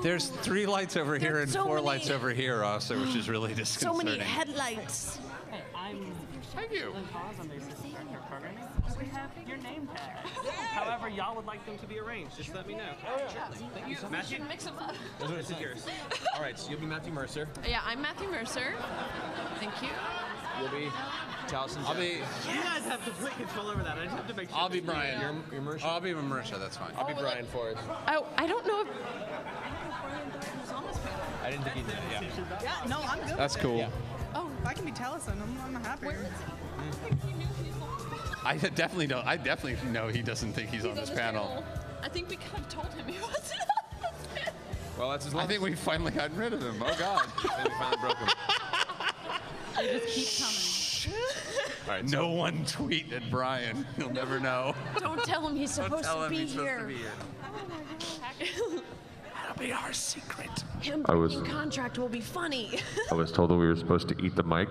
There's 3 lights over here and so 4 many- lights over here also, which is really So disconcerting. many headlights. Hey, I'm Thank you. Lynn Paz. I'm the assistant director of programming. We have your name tag. However, y'all would like them to be arranged, just let me know. Thank you. Matthew? Mix them up. This is yours. All right, so you'll be Matthew Mercer. Yeah, I'm Matthew Mercer. Thank you. You'll be Taliesin. I'll be. You guys have complete control over that. I just have to make sure. I'll be Brian. You're Mercer. I'll be Marisha. That's fine. I'll be Brian Forrest. Oh, I don't know if. I didn't think he did. Yeah. Yeah, no, I'm good. That's with it. cool. Yeah. Oh, if I can be Taliesin, I'm happy. I definitely don't. I definitely know he doesn't think he's on this panel. I think we kind of told him he wasn't on this panel. Well, that's his I think we've finally gotten rid of him. Oh God. we finally broke him. They just keep coming. All right. No one tweet at Brian. He'll never know. Don't tell him he's supposed to be here. That'll be our secret. Him I was- breaking contract will be funny. I was told that we were supposed to eat the mic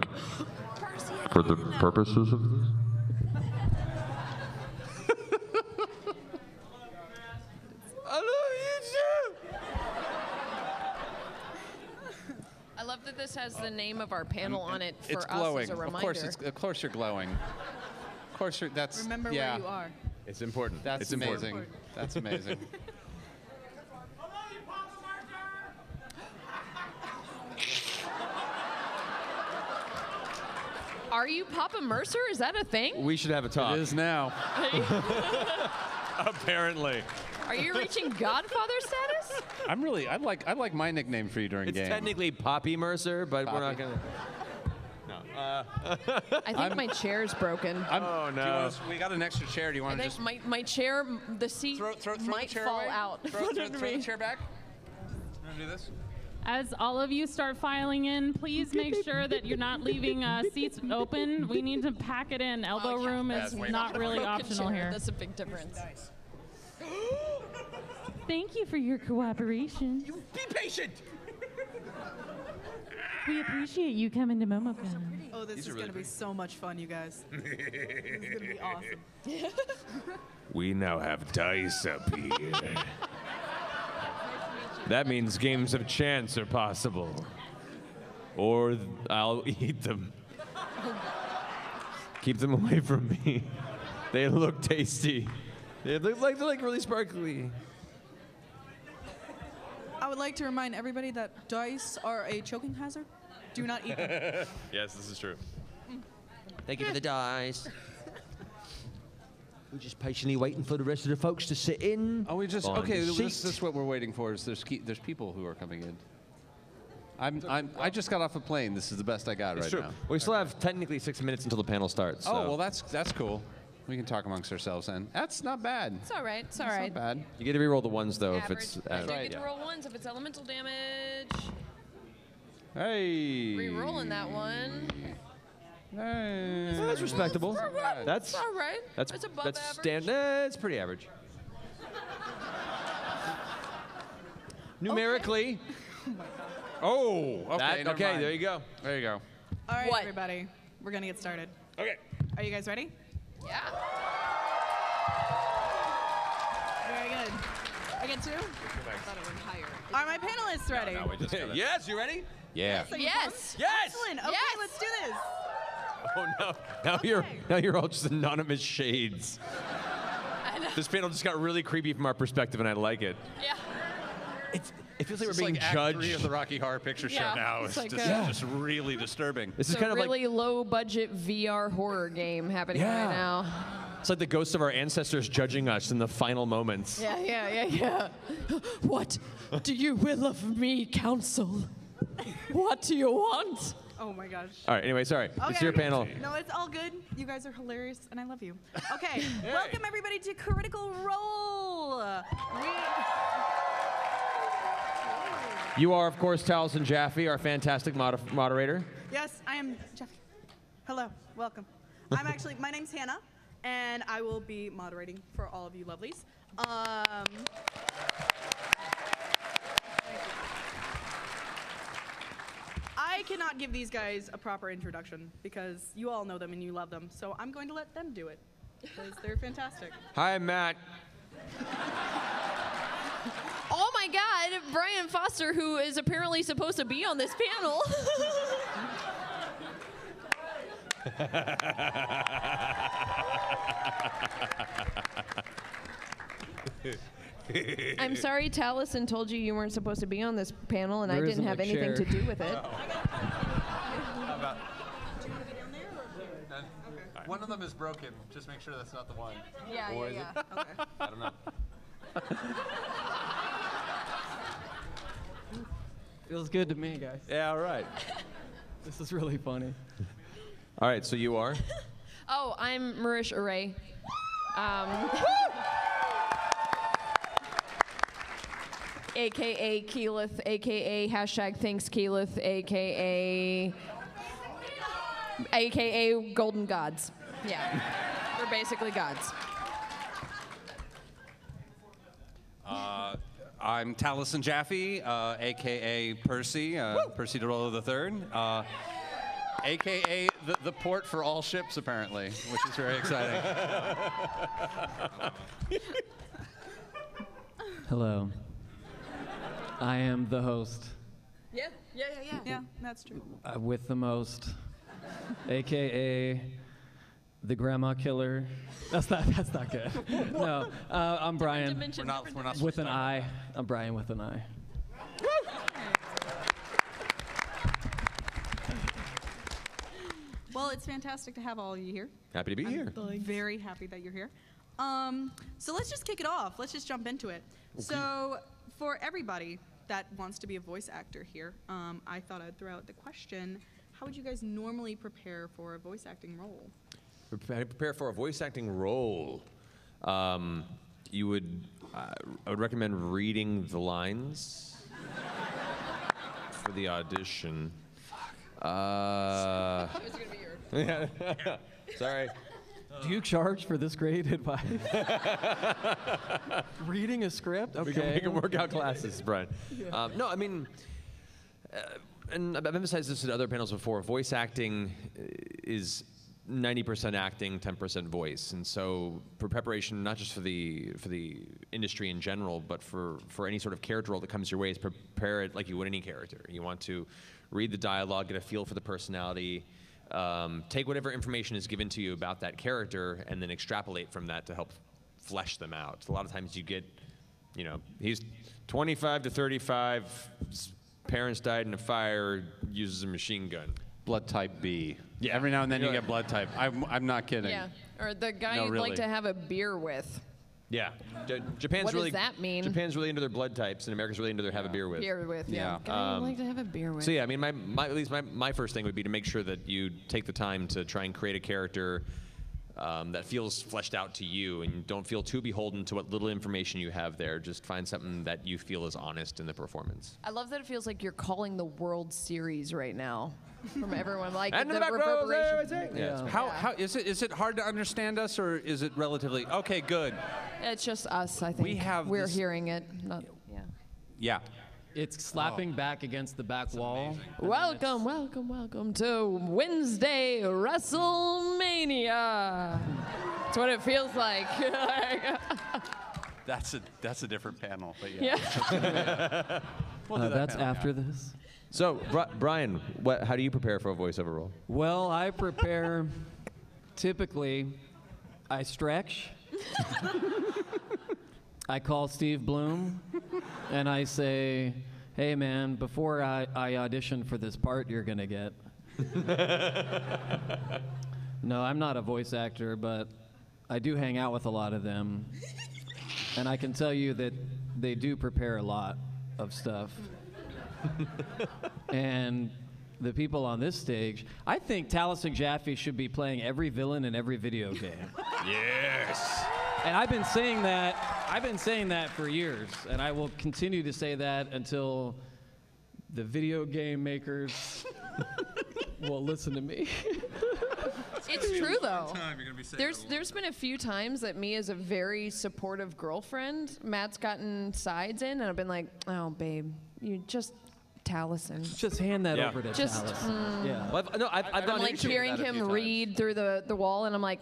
for the purposes of this. I love you too. I love that this has the name of our panel on it for It's us glowing. as a reminder. Of course you're glowing. Of course you're. That's. Remember yeah, where you are. It's important. That's it's amazing. Important. That's amazing. Are you Papa Mercer? Is that a thing? We should have a talk. It is now. Apparently. Are you reaching Godfather status? I'm really. I like my nickname for you during It's game. technically Poppy Mercer, but we're not Poppy. gonna. No. I think my chair's broken. Oh, Do you no. want we got an extra chair. Do you I want to think just my chair, the seat throw might the chair fall away? out. Throw under the me. chair back. You want to do this? As all of you start filing in, please make sure that you're not leaving seats open. We need to pack it in. Elbow Oh, yeah. room is That's way not really Broken optional chair, here. That's a big difference. Thank you for your cooperation. Be patient. We appreciate you coming to MomoCon. Oh, this is really going to be so much fun, you guys. This is going to be awesome. We now have dice up here. That means games of chance are possible. Or I'll eat them. Keep them away from me. They look tasty. They're like really sparkly. I would like to remind everybody that dice are a choking hazard. Do not eat them. Yes, this is true. Thank you for the dice. We're just patiently waiting for the rest of the folks to sit in. Oh, we just Find okay. a This seat. is what we're waiting for. Is there's people who are coming in. I just got off a plane. This is the best I got It's right true. now. We still have technically 6 minutes until the panel starts. Oh so. well, that's cool. We can talk amongst ourselves then. That's not bad. It's all right. It's all That's right. not bad. You get to reroll the ones though Average. if it's. I do right, get to roll ones if it's elemental damage. Hey. Re-rolling that one. Hey. Oh, that's respectable. That's It's all right. that's it's above that's average. it's pretty average. Numerically. Oh. Okay. That, never okay. mind. There you go. There you go. All right, What? everybody. We're going to get started. Okay. Are you guys ready? Yeah. Very good. I get two? I thought it went higher. Are my panelists ready? Now we just gotta- Yes, you ready? Yeah. So you Yes. pumped? Yes. Excellent. Okay, Yes. let's do this. Oh no! Now you're all just anonymous shades. I know. This panel just got really creepy from our perspective, and I like it. Yeah. It feels like It's we're being like Act 3 judged. of the Rocky Horror Picture Show Yeah. now. It's It's like just really disturbing. This is It's a kind of really like low budget VR horror game happening Yeah. right now. it's like the ghosts of our ancestors judging us in the final moments. Yeah. What do you will of me, counsel? What do you want? Oh my gosh. All right. Anyway, sorry. Okay, It's your okay. panel. No, it's all good. You guys are hilarious, and I love you. Okay, welcome everybody to Critical Role. You are, of course, Taliesin Jaffe, our fantastic moderator. Yes, I am Jeff. Hello, welcome. I'm actually, my name's Hannah, and I will be moderating for all of you lovelies. I cannot give these guys a proper introduction because you all know them and you love them, so I'm going to let them do it because they're fantastic. Hi, I'm Matt. Oh my God, Brian Foster, who is apparently supposed to be on this panel. I'm sorry Taliesin told you weren't supposed to be on this panel, and I didn't have anything to do with it. One of them is broken. Just make sure that's not the one. Yeah. Okay. I don't know. Feels good to me, guys. Yeah, all right. This is really funny. All right, so you are? Oh, I'm Marish Array. AKA Keyleth, AKA hashtag thanks Keyleth, AKA Golden Gods. Yeah, we're basically gods. I'm Taliesin Jaffe, a.k.a. Percy, Percy DeRollo III, a.k.a. the port for all ships, apparently, which is very exciting. Hello. I am the host Yeah, that's true. with the most, AKA the grandma killer. That's not good. No, I'm Brian We're not with an I. I'm Brian with an I. Well, it's fantastic to have all of you here. Happy to be here. Very happy that you're here. So let's just kick it off. Let's just jump into it. Okay. So for everybody that wants to be a voice actor here, I thought I'd throw out the question, how would you guys normally prepare for a voice acting role? Prepare for a voice acting role. I would recommend reading the lines for the audition. Yeah. Sorry. Do you charge for this great advice? Reading a script? Okay. We can work out classes, Brian. No, I mean, and I've emphasized this at other panels before, voice acting is 90% acting, 10% voice. And so for preparation, not just for the industry in general, but for any sort of character role that comes your way, is prepare it like you would any character. You want to read the dialogue, get a feel for the personality, take whatever information is given to you about that character, and then extrapolate from that to help flesh them out. A lot of times you get, he's 25 to 35, his parents died in a fire, uses a machine gun. Blood type B. Yeah. Every now and then you get blood type. I'm not kidding. Yeah, or the guy No, you'd really. like to have a beer with. Yeah. Japan's What really, does that mean? Japan's really into their blood types, and America's really into their have a beer with. Beer with, yeah. Yeah. Guy you'd like to have a beer with. So yeah, I mean, at least my first thing would be to make sure that you take the time to try and create a character that feels fleshed out to you, and don't feel too beholden to what little information you have there. Just find something that you feel is honest in the performance. I love that it feels like you're calling the World Series right now. From everyone, like And the in the back row, reverberation. yeah. How is it hard to understand us, or is it relatively okay? Good. It's just us, I think. We're this- hearing it. Not, yeah. Yeah. It's slapping back against the back wall. Welcome to Wednesday WrestleMania. That's what it feels like. That's a different panel, but yeah. Yeah. We'll do that That's panel, after yeah. this. So, Brian, how do you prepare for a voiceover role? Well, I prepare. Typically, I stretch. I call Steve Bloom, and I say, "Hey, man, before I audition for this part you're gonna get." No, I'm not a voice actor, but I do hang out with a lot of them, and I can tell you that they do prepare a lot of stuff. And the people on this stage, I think Taliesin Jaffe should be playing every villain in every video game. Yes. And I've been saying that for years, and I will continue to say that until the video game makers will listen to me. It's true though. There's been a few times that me as a very supportive girlfriend, Matt's gotten sides in, and I've been like, "Oh, babe, you just Taliesin." Just hand that Yeah. over to Just, Taliesin. Yeah. Well, I've I'm gone like into hearing that a few him times. read through the wall, and I'm like,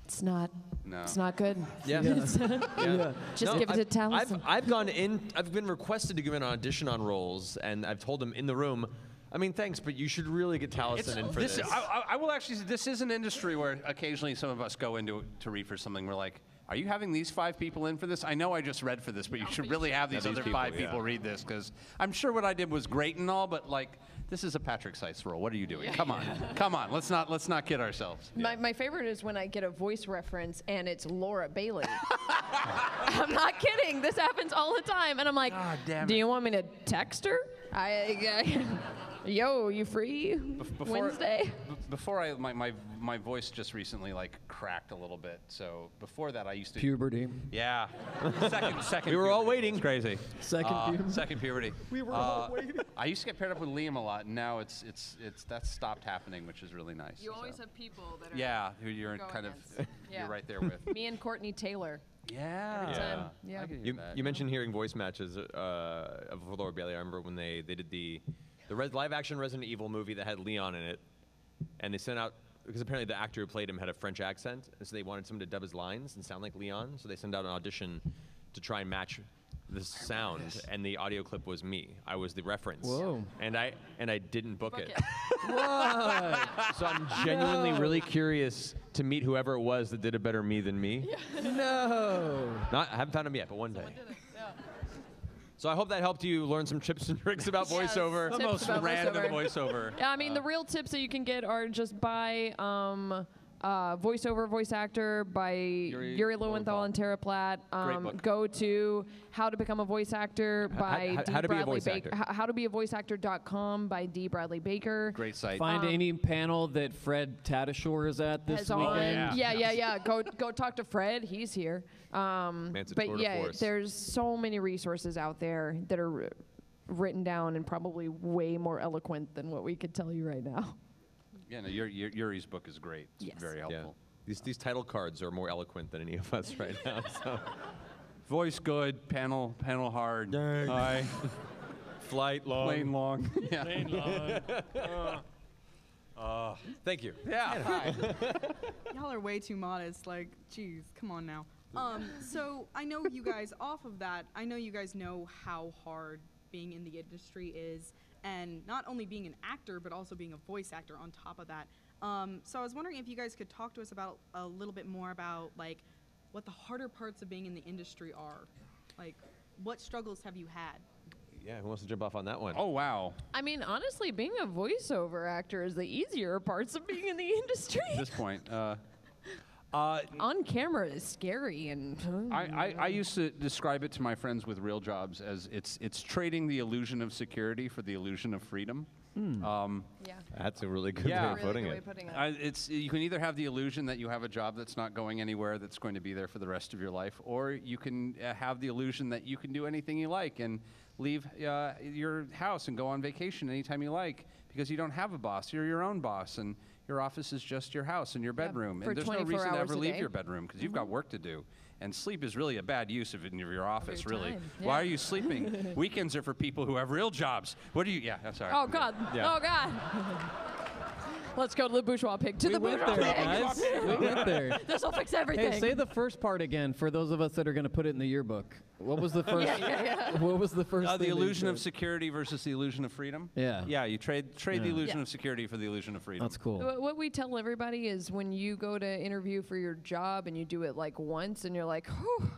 "It's not No. It's not good. Yeah. Just No, give it to Taliesin. I've gone in. I've been requested to give an audition on roles, and I've told them in the room. I mean, thanks, but you should really get Taliesin in for this. I will actually say this is an industry where occasionally some of us go into to read for something. We're like, are you having these 5 people in for this? I know I just read for this, but you should really have these other 5 people read this, because I'm sure what I did was great and all, but like, this is a Patrick Seitz role. What are you doing? Come on, come on. Let's not kid ourselves. My favorite is when I get a voice reference and it's Laura Bailey. I'm not kidding. This happens all the time, and I'm like, do you want me to text her? Yo, you free Wednesday? Before my voice just recently like cracked a little bit. So before that, I used to Puberty. Yeah. Second. We were all puberty. waiting. It's crazy. Second puberty. Second puberty. We were all waiting. I used to get paired up with Liam a lot, and now it's that's stopped happening, which is really nice. You always have people that are who you're go kind against. of Yeah. you're right there with. Me and Courtney Taylor. Yeah. Every time. Yeah. I can hear You, that. you mentioned hearing voice matches of Laura Bailey. I remember when they did the live-action Resident Evil movie that had Leon in it, and they sent out, because apparently the actor who played him had a French accent, and so they wanted someone to dub his lines and sound like Leon, so they sent out an audition to try and match the sound, and the audio clip was me. I was the reference. Whoa. And I didn't book it. What? So I'm genuinely really curious to meet whoever it was that did a better me than me. No. I haven't found him yet, but one day. So I hope that helped you learn some tips and tricks about voiceover. The Tips most about random voiceover. voiceover. Yeah, I mean, the real tips that you can get are just buy voiceover, voice actor by Yuri Lowenthal and Tara Platt. Great book. Go to How to Become a Voice Actor by How- D. how to be a Bradley voice Baker. actor. Howtobeavoiceactor.com by D. Bradley Baker. Great site. Find any panel that Fred Tatasciore is at this Has weekend. on. Yeah. Go talk to Fred. He's here. Man's a tour But de yeah, force. there's so many resources out there that are written down and probably way more eloquent than what we could tell you right now. Yeah, no, Yuri's book is great. It's Yes. very Yeah. helpful. These title cards are more eloquent than any of us right now. So. Voice good, panel hard. Hi. Flight long. Plane long. Yeah. Thank you. Yeah. Hi. Y'all are way too modest. Like, geez, come on now. So I know you guys, off of that, I know you guys know how hard being in the industry is, and not only being an actor, but also being a voice actor on top of that. So I was wondering if you guys could talk to us about a little bit more about, like, what the harder parts of being in the industry are. Like, what struggles have you had? Yeah, who wants to jump off on that one? Oh wow. I mean, honestly, being a voiceover actor is the easier parts of being in the industry. At this point. On camera is scary, and I used to describe it to my friends with real jobs as it's trading the illusion of security for the illusion of freedom. yeah. That's a really good Yeah. way of Really putting good way it. of putting it. You can either have the illusion that you have a job that's not going anywhere, that's going to be there for the rest of your life, or you can have the illusion that you can do anything you like and leave your house and go on vacation anytime you like because you don't have a boss. You're your own boss, and your office is just your house and your bedroom. for And there's no 24 reason to hours ever a leave day. your bedroom because you've got work to do. And sleep is really a bad use of your office, your really. time, Why yeah. are you sleeping? Weekends are for people who have real jobs. What do you? Yeah, I'm sorry. Oh God! Yeah. Oh God! Let's go to the bourgeois pig. To We the went bourgeois there, pig. guys. We went there. This will fix everything. Hey, say the first part again for those of us that are going to put it in the yearbook. What was the first? What was the first? The thing that you illusion of said? security versus the illusion of freedom. Yeah. Yeah, you trade the Yeah. illusion Yeah. of security for the illusion of freedom. That's cool. What we tell everybody is when you go to interview for your job and you do it like once and you're like, whew,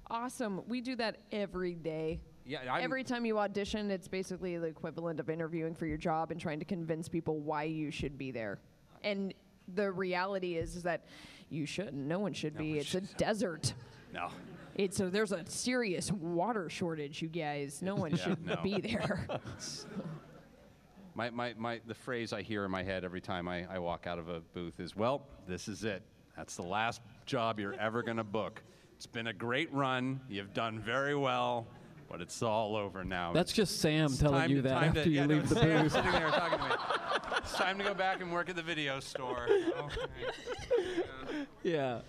awesome. We do that every day. Yeah, Every time you audition, it's basically the equivalent of interviewing for your job and trying to convince people why you should be there. And the reality is that you shouldn't. No one should be. one It's a desert. No. There's a serious water shortage, you guys. No one should no. be there. The phrase I hear in my head every time I walk out of a booth is, well, this is it. That's the last job you're ever going to book. It's been a great run. You've done very well, but it's all over now. That's just Sam telling you that after you leave the Sam booth. sitting there talking to me. It's time to go back and work at the video store. Okay. Yeah.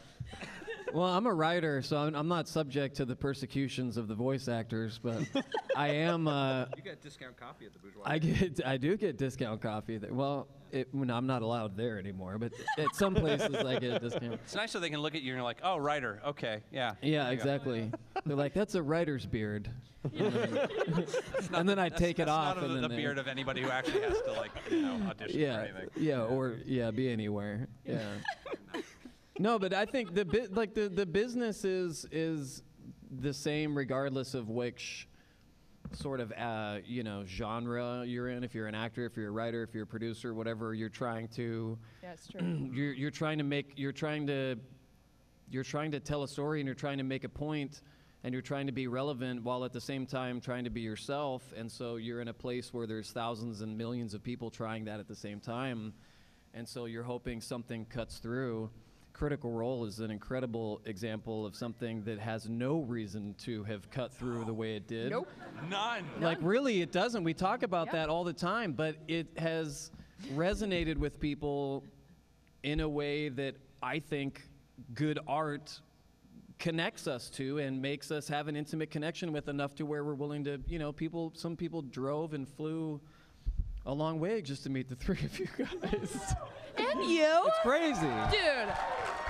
Well, I'm a writer, so I'm not subject to the persecutions of the voice actors, but I am. You get discount coffee at the Bourgeois. I do get discount coffee there. Well, I'm not allowed there anymore, but at some places I get a discount. It's nice so they can look at you and you're like, oh, writer, okay, yeah. Yeah, exactly. They're like, that's a writer's beard. And then I take it off. That's not and the then beard of anybody who actually has to audition or anything. Be anywhere. Yeah. No, but I think the business is the same regardless of which sort of genre you're in. If you're an actor, if you're a writer, if you're a producer, whatever you're trying to. Yeah, it's true. You're trying to tell a story and you're trying to make a point and you're trying to be relevant while at the same time trying to be yourself. And so you're in a place where there's thousands and millions of people trying that at the same time. And so you're hoping something cuts through. Critical Role is an incredible example of something that has no reason to have cut through the way it did. Nope. None. Like, really, it doesn't. We talk about that all the time, but it has resonated with people in a way that I think good art connects us to and makes us have an intimate connection with enough to where we're willing to, some people drove and flew a long way just to meet the three of you guys. And you? It's crazy. Dude,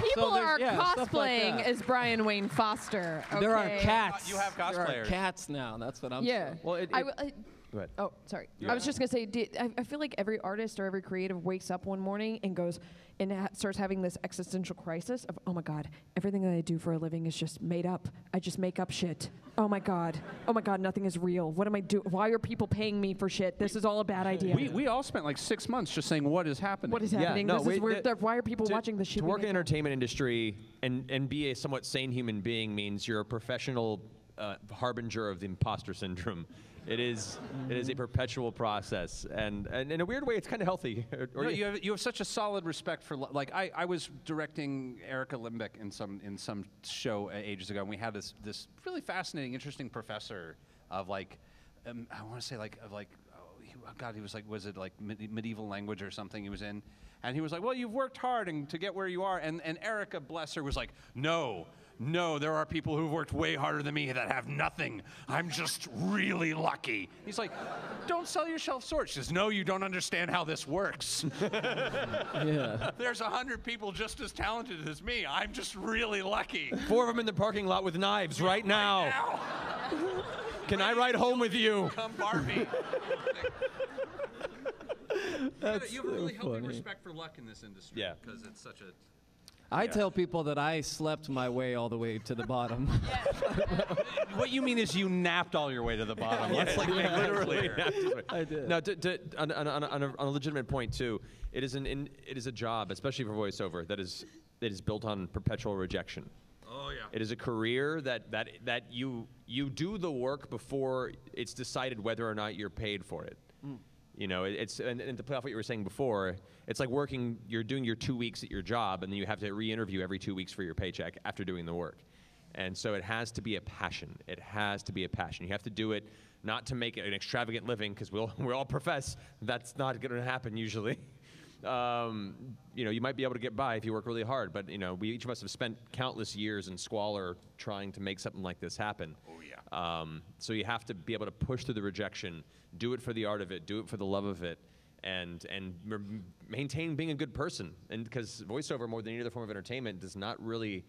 people are stuff like cosplaying that. as Brian Wayne Foster. Okay? There are cats. You have There are cosplayers. cats now. That's what I'm Yeah. saying. Well, Go ahead. Oh, sorry. I was just going to say, I feel like every artist or every creative wakes up one morning and goes and starts having this existential crisis of, oh my God, everything that I do for a living is just made up. I just make up shit. Oh my God, nothing is real. What am I doing? Why are people paying me for shit? This is all a bad idea. We all spent like 6 months just saying, what is happening? What is happening? no, This is weird. Why are people to, watching this shit? To we work in the make up? entertainment industry and be a somewhat sane human being means you're a professional harbinger of the imposter syndrome. It is a perpetual process, and in a weird way, it's kind of healthy. No, you have such a solid respect for like I was directing Erica Limbeck in some show ages ago, and we had this really fascinating, interesting professor of I want to say he was like, was it like medieval language or something he was in, and he was like, well, you've worked hard to get where you are, and Erica, bless her, was like, no, there are people who've worked way harder than me that have nothing. I'm just really lucky. He's like, don't sell yourself short. She says, no, you don't understand how this works. Yeah. There's 100 people just as talented as me. I'm just really lucky. 4 of them in the parking lot with knives right now. Can I ride home with you? Come Barbie. That's you have a really so healthy funny. respect for luck in this industry. Yeah. Because it's such a... I tell people that I slept my way all the way to the bottom. What you mean is you napped all your way to the bottom. Let's make that clear. I did. Now, on a legitimate point too, it is a job, especially for voiceover, that is built on perpetual rejection. Oh yeah. It is a career that you do the work before it's decided whether or not you're paid for it. You know, it's and to play off what you were saying before, it's like working. You're doing your 2 weeks at your job, and then you have to re-interview every 2 weeks for your paycheck after doing the work. And so it has to be a passion. It has to be a passion. You have to do it not to make an extravagant living, because we all profess that's not going to happen usually. You know, you might be able to get by if you work really hard, but you know, we each of us have spent countless years in squalor trying to make something like this happen. Oh yeah. So you have to be able to push through the rejection, do it for the art of it, do it for the love of it, and maintain being a good person. And because voiceover, more than any other form of entertainment, does not really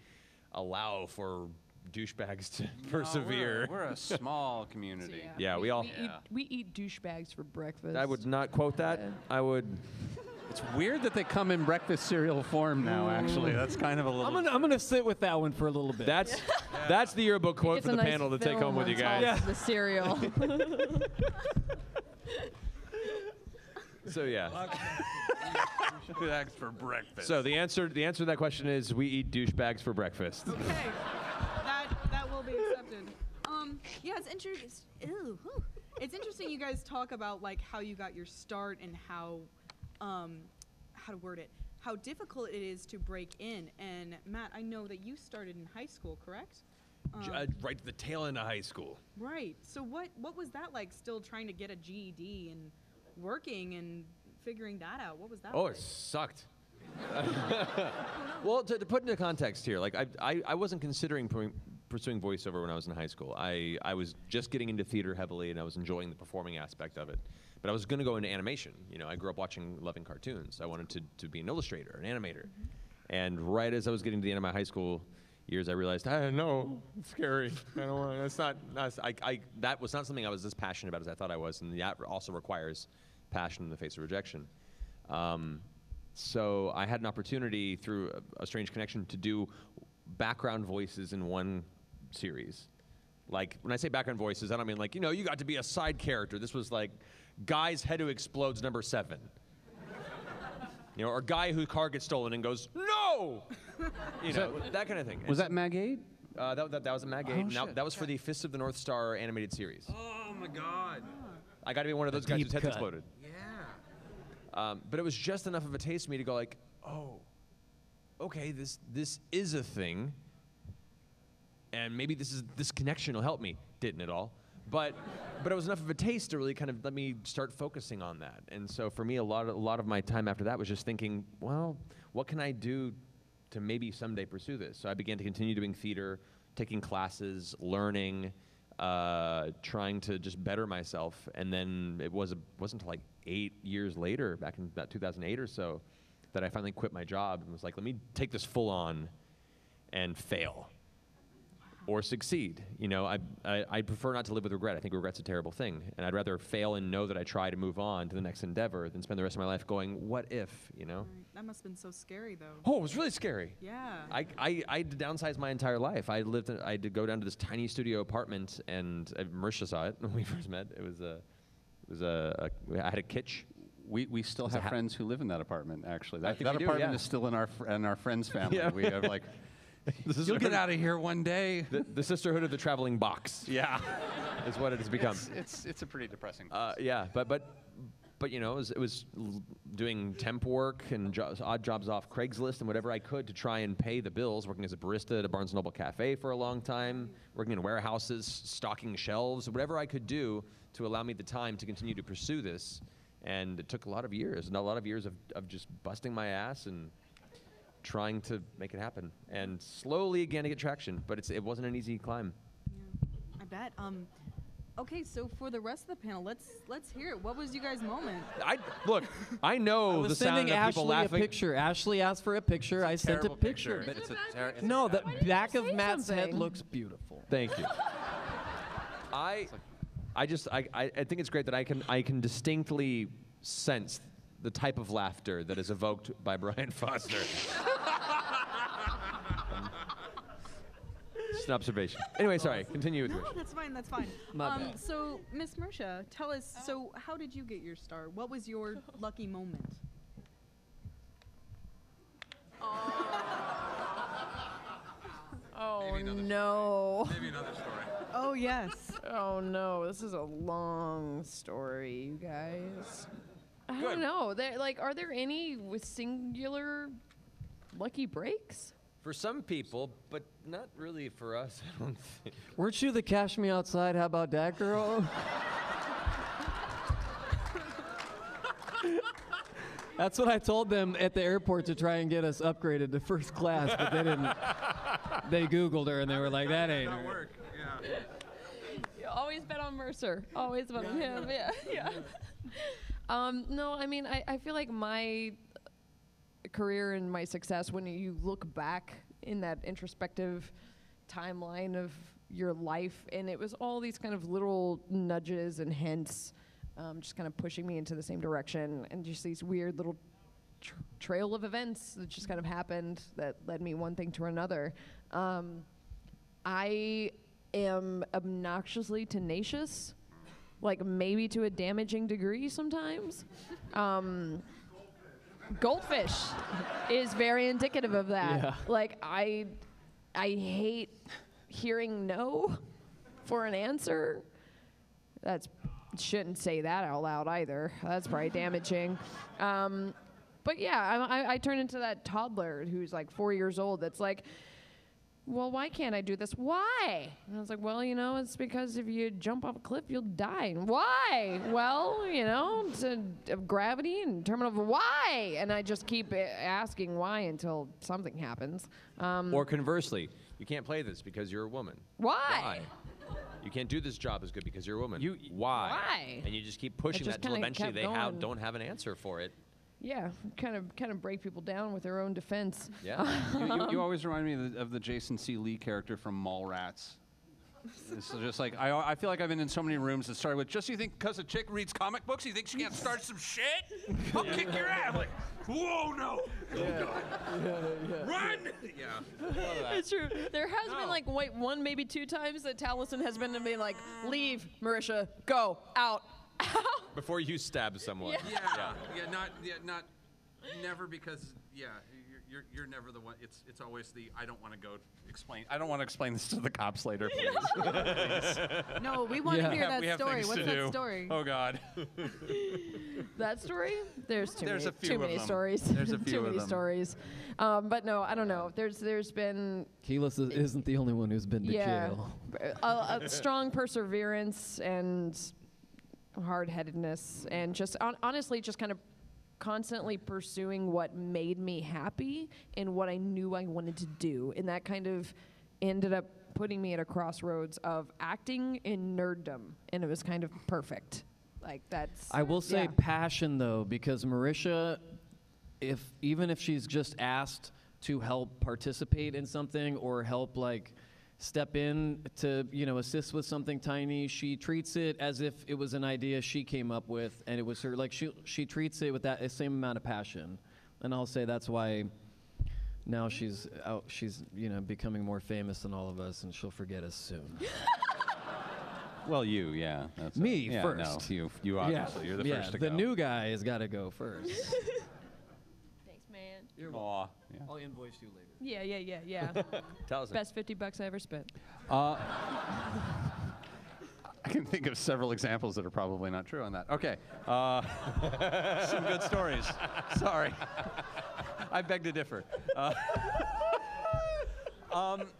allow for douchebags to persevere. We're a small community. Yeah, we We eat douchebags for breakfast. I would not quote that. I would. It's weird that they come in breakfast cereal form now. Actually, that's kind of a little. I'm gonna sit with that one for a little bit. That's the yearbook quote for the panel to take home with you guys. Yeah. The cereal. So yeah. Douchebags for breakfast. So the answer to that question is we eat douchebags for breakfast. Okay, that will be accepted. Yeah, it's interesting. It's interesting you guys talk about like how you got your start and how to word it, how difficult it is to break in. And Matt, I know that you started in high school, correct? Right to the tail end of high school. Right. So what was that like? Still trying to get a GED and working and figuring that out. What was that? Oh, like? it sucked. Well, to put into context here, like I wasn't considering pursuing voiceover when I was in high school. I was just getting into theater heavily, and I was enjoying the performing aspect of it. But I was going to go into animation. You know, I grew up loving cartoons. I wanted to be an illustrator, an animator. And right as I was getting to the end of my high school years, I realized, no, it's scary. I don't want. That's not. That was not something I was as passionate about as I thought I was, and that also requires passion in the face of rejection. So I had an opportunity through a strange connection to do background voices in one series. Like, when I say background voices, I don't mean like, you got to be a side character. This was like, guy's head who explodes #7. Or guy whose car gets stolen and goes, no! That kind of thing. Was that Mag 8? That was a Mag 8. Oh, That was for the Fists of the North Star animated series. Oh my God. I got to be one of those guys whose head exploded. Yeah. But it was just enough of a taste for me to go like, oh, okay, this is a thing, and maybe this connection will help me. Didn't at all, but it was enough of a taste to really kind of let me start focusing on that. And so for me, a lot of my time after that was just thinking, well, what can I do to maybe someday pursue this? So I began to continue doing theater, taking classes, learning, trying to just better myself. And then it wasn't until like 8 years later, back in about 2008 or so, that I finally quit my job and was like, let me take this full on and fail or succeed. I prefer not to live with regret. I think regret's a terrible thing. And I'd rather fail and know that I tried to move on to the next endeavor than spend the rest of my life going, what if, Right. That must have been so scary, though. Oh, it was really scary. Yeah. I had to downsize my entire life. I had to go down to this tiny studio apartment, and Marisha saw it when we first met. I had a kitchen. We still have friends who live in that apartment, actually. That we do, apartment yeah. is still in our friend's family. Yeah. We have like, you'll get out of here one day. The sisterhood of the traveling box. Yeah. Is what it has become. It's a pretty depressing. Yeah, but it was doing temp work and odd jobs off Craigslist and whatever I could to try and pay the bills, working as a barista at a Barnes & Noble cafe for a long time, working in warehouses, stocking shelves, whatever I could do to allow me the time to continue to pursue this. And it took a lot of years, of just busting my ass and trying to make it happen. And slowly again to get traction, but it wasn't an easy climb. Yeah, I bet. Okay, so for the rest of the panel, let's hear it. What was you guys' moment? I know the sound of people laughing. A picture. Ashley asked for a picture. I sent a picture. No, the back of Matt's head looks beautiful. Thank you. I think it's great that I can distinctly sense the type of laughter that is evoked by Brian Foster. Just an observation. Anyway, sorry. Continue with yours. No, that's fine. My bad. So, Miss Marisha, tell us. So, how did you get your start? What was your lucky moment? Oh no. Maybe another story. Oh yes. Oh no, this is a long story, you guys. I don't know. Are there any with singular lucky breaks? For some people, but not really for us, I don't think. Weren't you the cash me outside? How about that, girl? That's what I told them at the airport to try and get us upgraded to first class, but they didn't. They Googled her and they were like, that ain't her. Work. Yeah. You always bet on Mercer. Always bet on him. Yeah. No, I mean, I feel like my career and my success, when you look back in that introspective timeline of your life, and it was all these kind of little nudges and hints, just kind of pushing me into the same direction, and just these weird little trail of events that just kind of happened that led me one thing to another. I am obnoxiously tenacious, like maybe to a damaging degree sometimes. Goldfish is very indicative of that. Yeah. Like I hate hearing no for an answer. Shouldn't say that out loud either. That's probably damaging. But yeah, I turn into that toddler who's like 4 years old. That's like, well, why can't I do this? Why? And I was like, well, it's because if you jump off a cliff, you'll die. And why? Well, it's gravity and terminal. Why? And I just keep asking why until something happens. Or conversely, you can't play this because you're a woman. Why? You can't do this job as good because you're a woman. Why? Why? And you just keep pushing just that until kinda eventually kept they going. don't have an answer for it. Yeah, kind of break people down with their own defense. Yeah. You always remind me of the Jason C. Lee character from Mallrats. It's just like, I feel like I've been in so many rooms that started with, just you think because a chick reads comic books, you think she can't start some shit? I'll kick your ass. I'm like, whoa, no. Run! Yeah. It's true. There has been like one, maybe two times that Taliesin has been to be like, leave, Marisha, go, out. Before you stab someone. Never because, you're never the one. It's always the, I don't want to go explain. I don't want to explain this to the cops later, please. No, we want to hear We that have story. things What's to that do. story? Oh, God. That story? There's too There's many, a few too of many them. stories. There's a few too of many them. stories. But no, I don't know. There's been Keyless isn't the only one who's been to jail. a strong perseverance and hard-headedness, and just honestly, just kind of constantly pursuing what made me happy and what I knew I wanted to do, and that kind of ended up putting me at a crossroads of acting and nerddom, and it was kind of perfect. Like that's. I will say passion though, because Marisha, even if she's just asked to help participate in something or help like step in to assist with something tiny, she treats it as if it was an idea she came up with, and it was her. Like she treats it with that same amount of passion, and I'll say that's why. Now she's becoming more famous than all of us, and she'll forget us soon. Well, yeah. That's Me yeah, first. No, you obviously. You're the first to go. The new guy has got to go first. Thanks, man. Aw, yeah. I'll invoice you later. Yeah. Tell us. Best $50 I ever spent. I can think of several examples that are probably not true on that. Okay. Some good stories. Sorry. I beg to differ.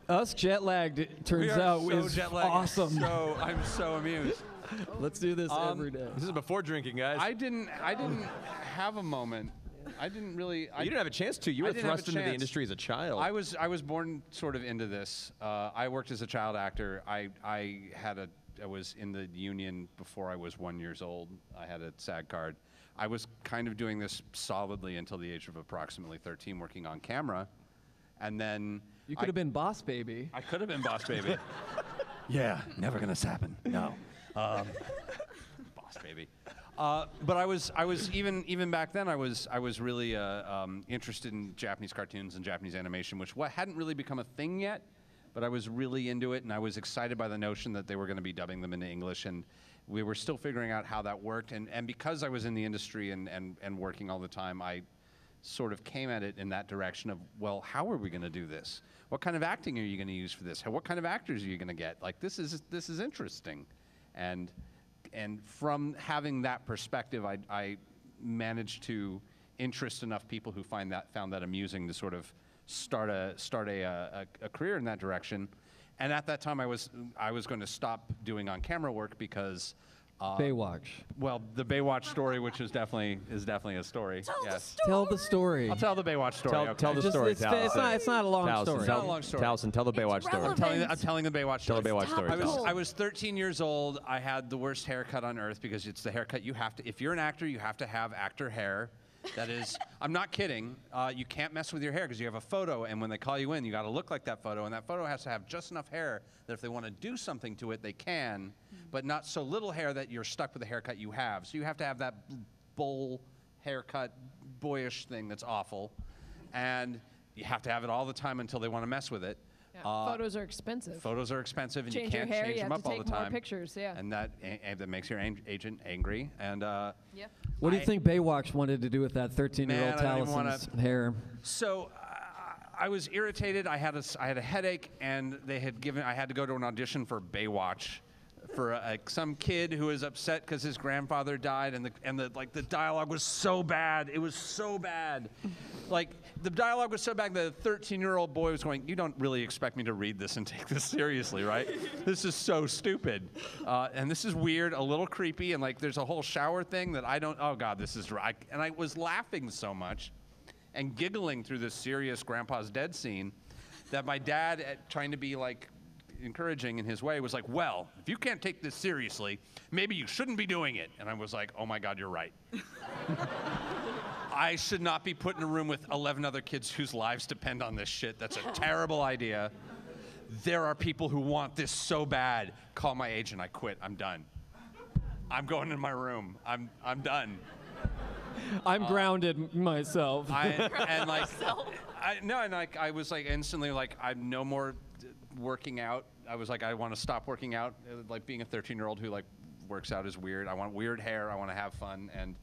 Us jet lagged, it turns out, is awesome. I'm so amused. Let's do this every day. This is before drinking, guys. I didn't have a moment. I didn't really. You didn't have a chance to. You were thrust into the industry as a child. I was born sort of into this. I worked as a child actor. I was in the union before I was 1 year old. I had a SAG card. I was kind of doing this solidly until the age of approximately 13, working on camera, and then You could have been Boss Baby. I could have been Boss Baby. Yeah, never gonna happen. No, Boss Baby. But I was even back then. I was really interested in Japanese cartoons and Japanese animation, which hadn't really become a thing yet. But I was really into it, and I was excited by the notion that they were going to be dubbing them into English, and we were still figuring out how that worked. And because I was in the industry and working all the time, I sort of came at it in that direction of, well, how are we going to do this? What kind of acting are you going to use for this? What kind of actors are you going to get? Like, this is interesting. And from having that perspective, I managed to interest enough people who found that amusing to sort of start a career in that direction. And at that time, I was going to stop doing on-camera work because Baywatch. Well, the Baywatch story, which is definitely a story. Yes. Tell the story. I'll tell the Baywatch story. Tell the story. It's not a long story. Not a long story. Taliesin, tell the Baywatch story. I'm telling the Baywatch story. Tell the Baywatch story. I was 13 years old. I had the worst haircut on earth because it's the haircut you have to. If you're an actor, you have to have actor hair. That is, I'm not kidding. You can't mess with your hair because you have a photo, and when they call you in, you got to look like that photo, and that photo has to have just enough hair that if they want to do something to it, they can, but not so little hair that you're stuck with the haircut you have. So you have to have that bowl haircut, boyish thing that's awful, and you have to have it all the time until they want to mess with it. Yeah. Photos are expensive. Photos are expensive, and Change you your can't hair, change you them have up to all take the time. more pictures, yeah. And that makes your agent angry. And What do you think Baywatch wanted to do with that 13-year-old Man, I don't even Talison's hair? So I was irritated. I had a headache, and I had to go to an audition for Baywatch for some kid who is upset because his grandfather died, and the dialogue was so bad. It was so bad. Like, the dialogue was so bad, the 13-year-old boy was going, "You don't really expect me to read this and take this seriously, right? This is so stupid. And this is weird, a little creepy, and like there's a whole shower thing that I don't, oh God, this is right." And I was laughing so much and giggling through this serious Grandpa's dead scene that my dad, trying to be like encouraging in his way, was like, "Well, if you can't take this seriously, maybe you shouldn't be doing it." And I was like, "Oh my God, you're right." I should not be put in a room with 11 other kids whose lives depend on this shit. That's a terrible idea. There are people who want this so bad. Call my agent. I quit. I'm done. I'm going in my room. I'm done. I'm grounded myself. I was like instantly like, I'm no more working out. I was like, I want to stop working out. Like, being a 13-year-old who like works out is weird. I want weird hair. I want to have fun. And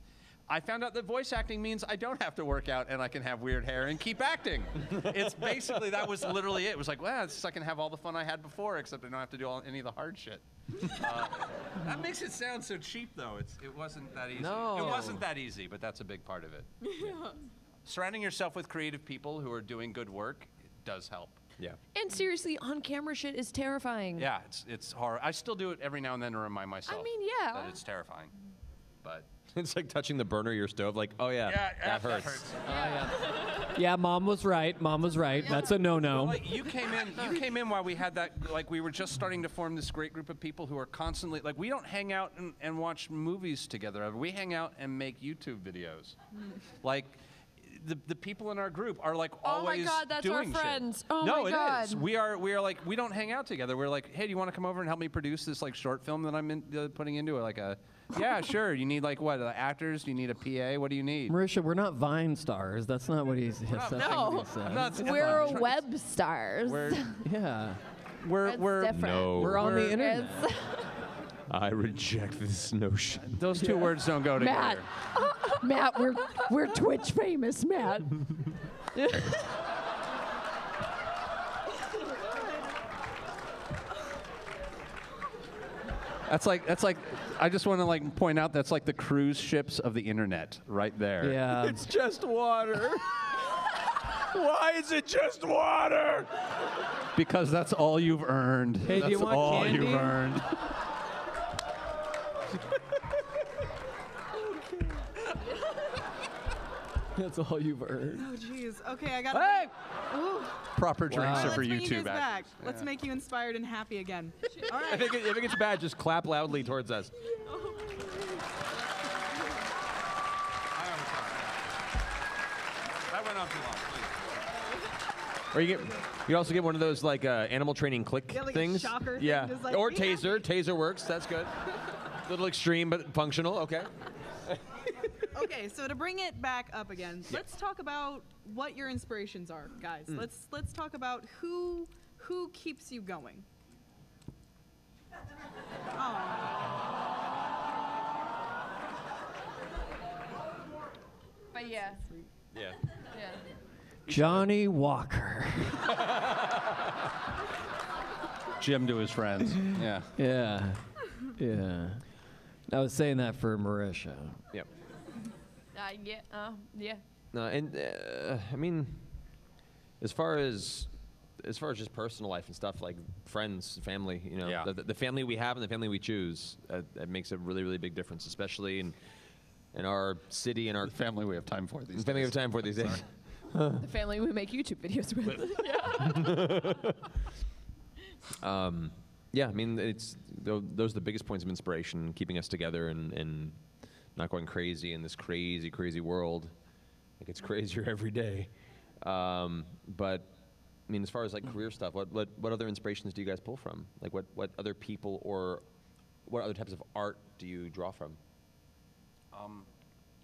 I found out that voice acting means I don't have to work out and I can have weird hair and keep acting. It's basically, that was literally it. It was like, well, I can have all the fun I had before, except I don't have to do any of the hard shit. That makes it sound so cheap, though. It wasn't that easy. No. It wasn't that easy, but that's a big part of it. Yeah. Surrounding yourself with creative people who are doing good work does help. Yeah. And seriously, on-camera shit is terrifying. Yeah, it's horror. I still do it every now and then to remind myself yeah. that it's terrifying. But It's like touching the burner of your stove. Like, oh yeah, that hurts. Yeah, Mom was right. Mom was right. That's a no-no. Well, like, you came in while we had that. Like, we were just starting to form this great group of people who are constantly like, we don't hang out and watch movies together. We hang out and make YouTube videos. Like, the people in our group are like always doing shit. Oh my God, that's our friends. Shit. Oh no, my God. it is. We are like, we don't hang out together. We're like, hey, do you want to come over and help me produce this like short film that I'm putting into it? Like yeah, sure. You need like what? Actors? Do you need a PA? What do you need? Marisha, we're not Vine stars. That's not what he's. No, we're web stars. Yeah. We're different. No. We're on the internet. I reject this notion. Those two words don't go together. Matt, we're Twitch famous, Matt. That's like. I just want to like point out that's like the cruise ships of the internet, right there. Yeah. It's just water. Why is it just water? Because that's all you've earned. Hey, that's do you want all candy? you've earned. That's all you've earned. Oh, jeez. Okay, I got. Hey! Ooh. Proper drinks are Let's for bring you YouTube. guys back. actors. Let's make you inspired and happy again. All If right. it gets bad, just clap loudly towards us. That went on too long. Please. Or you also get one of those like animal training click Yeah, like a things. shocker thing, Yeah. just like, Or be taser. happy. Taser works. That's good. A little extreme but functional. Okay. Okay, so to bring it back up again, let's talk about what your inspirations are, guys. Let's talk about who keeps you going. But yeah. Yeah. Johnny Walker. Jim to his friends. Yeah. Yeah. Yeah. I was saying that for Marisha. Yep. Yeah. No, and I mean, as far as just personal life and stuff, like friends, family, you know, Yeah. the family we have and the family we choose, that makes a really, really big difference, especially in our city and our The family we have time for these family we days. have time for these days. The family we make YouTube videos with. Yeah, I mean, those are the biggest points of inspiration, keeping us together and not going crazy in this crazy, crazy world. It gets crazier every day. But I mean, as far as like career stuff, what other inspirations do you guys pull from? Like what other people or what other types of art do you draw from?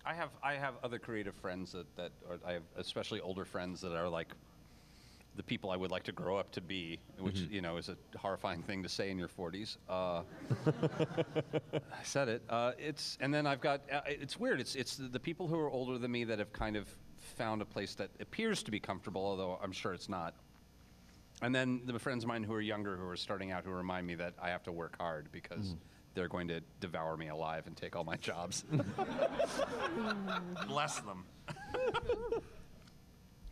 I have other creative friends that I have especially older friends that are like the people I would like to grow up to be, which you know is a horrifying thing to say in your 40s. I said it. And then I've got it's weird. It's the people who are older than me that have kind of found a place that appears to be comfortable, although I'm sure it's not. And then the friends of mine who are younger, who are starting out, who remind me that I have to work hard because they're going to devour me alive and take all my jobs. Bless them.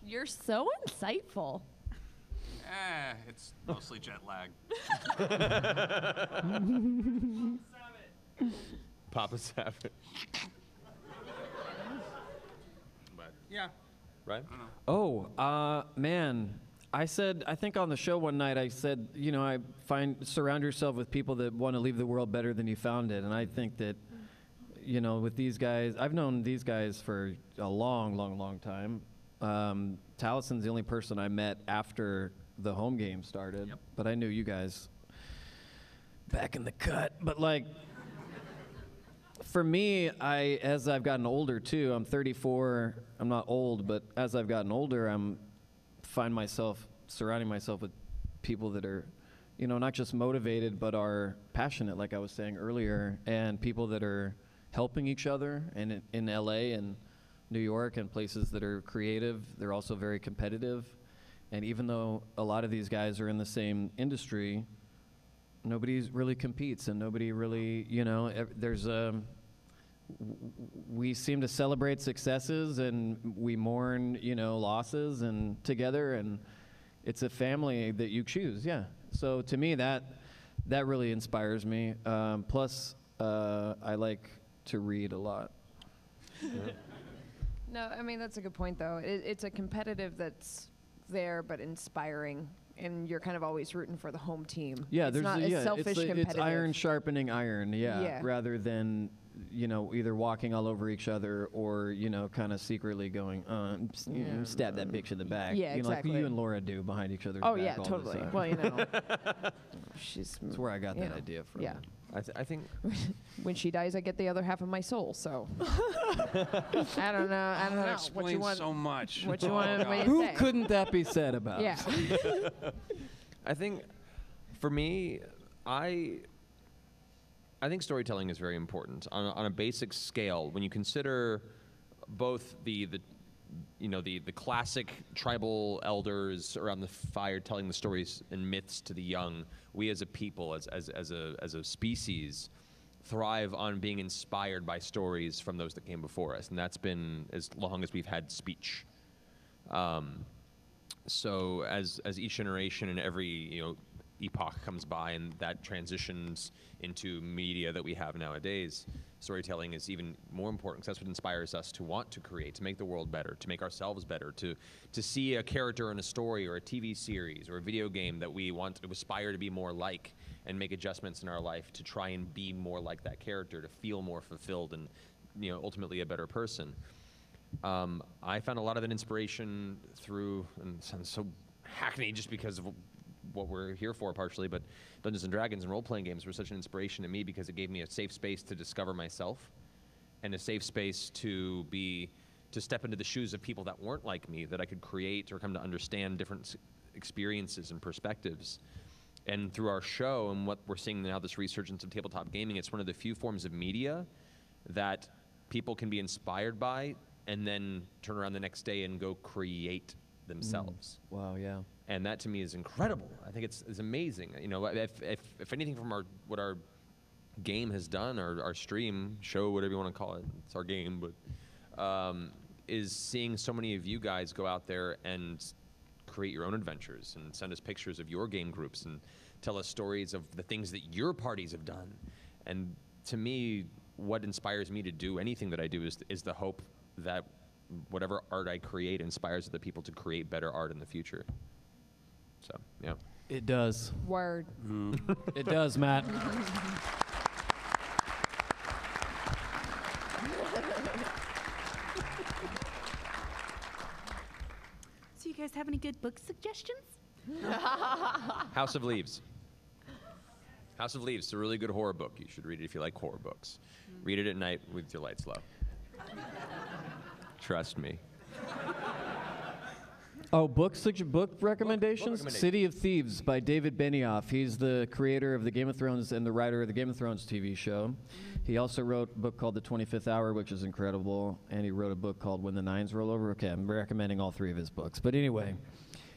You're so insightful. It's mostly jet lag. Papa Savage. But yeah. Right? Oh, man. I think on the show one night, I said, surround yourself with people that want to leave the world better than you found it. And I think that, with these guys, I've known these guys for a long, long, long time. Talison's the only person I met after the home game started, but I knew you guys back in the cut. But for me, as I've gotten older too, I'm 34. I'm not old, but as I've gotten older, find myself surrounding myself with people that are, not just motivated, but are passionate, like I was saying earlier, and people that are helping each other. And in LA and New York and places that are creative, they're also very competitive. And even though a lot of these guys are in the same industry, nobody really competes, and nobody really, we seem to celebrate successes and we mourn, losses and together, and it's a family that you choose. Yeah. So to me, that really inspires me. Plus, I like to read a lot. No, I mean, that's a good point, though. It's a competitive that's there, but inspiring. And you're kind of always rooting for the home team. Yeah, it's not a selfish competitive. It's iron sharpening iron, rather than, either walking all over each other or, kind of secretly going, stab that bitch in the back. Yeah, exactly. Like you and Laura do behind each other's Oh, back yeah, all totally. the time. Well, That's where I got that idea from. Yeah. I think when she dies, I get the other half of my soul. So I don't know. That What you explains want? so much. What you want? What you Who say? couldn't that be said about? Yeah. I think, for me, I think storytelling is very important on a basic scale. When you consider both the classic tribal elders around the fire telling the stories and myths to the young, we as a people, as a species, thrive on being inspired by stories from those that came before us, and that's been as long as we've had speech. So as each generation and every epoch comes by and that transitions into media that we have nowadays, storytelling is even more important because that's what inspires us to want to create, to make the world better, to make ourselves better, to see a character in a story or a TV series or a video game that we want to aspire to be more like and make adjustments in our life to try and be more like that character, to feel more fulfilled and ultimately a better person. I found a lot of that inspiration through, and it sounds so hackneyed just because of what we're here for partially, but Dungeons & Dragons and role-playing games were such an inspiration to me because it gave me a safe space to discover myself and a safe space to step into the shoes of people that weren't like me, that I could create or come to understand different experiences and perspectives. And through our show and what we're seeing now, this resurgence of tabletop gaming, it's one of the few forms of media that people can be inspired by and then turn around the next day and go create themselves. Wow, yeah. And that to me is incredible. I think it's amazing. If anything from what our game has done, our stream, show, whatever you want to call it, it's our game, but is seeing so many of you guys go out there and create your own adventures and send us pictures of your game groups and tell us stories of the things that your parties have done. And to me, what inspires me to do anything that I do is the hope that whatever art I create inspires other people to create better art in the future. So, yeah. It does. Word. It does, Matt. So you guys have any good book suggestions? House of Leaves. House of Leaves is a really good horror book. You should read it if you like horror books. Read it at night with your lights low. Trust me. Oh, book recommendations? Book City of Thieves by David Benioff. He's the creator of the Game of Thrones and the writer of the Game of Thrones TV show. He also wrote a book called The 25th Hour, which is incredible, and he wrote a book called When the Nines Roll Over. Okay, I'm recommending all three of his books. But anyway,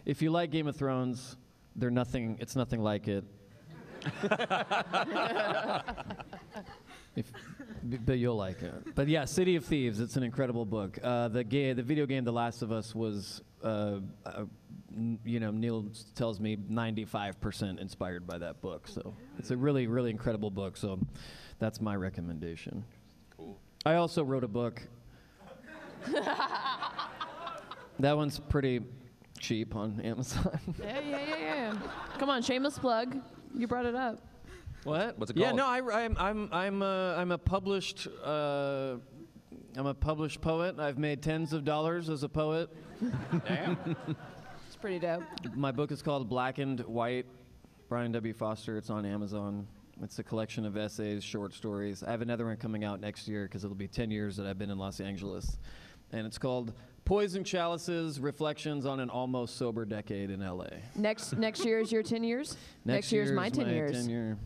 if you like Game of Thrones, they're nothing. It's nothing like it. But you'll like it. But yeah, City of Thieves. It's an incredible book. The video game The Last of Us was, Neil tells me 95% inspired by that book. So it's a really, really incredible book. So that's my recommendation. Cool. I also wrote a book. That one's pretty cheap on Amazon. Yeah. Come on, shameless plug. You brought it up. What? What's it Yeah, called? no, I'm a published poet. I've made tens of dollars as a poet. Damn. It's pretty dope. My book is called Black and White, Brian W. Foster. It's on Amazon. It's a collection of essays, short stories. I have another one coming out next year because it'll be 10 years that I've been in Los Angeles. And it's called Poison Chalices, Reflections on an Almost Sober Decade in L.A. Next year is your 10 years? Next year's my 10 years. 10 year.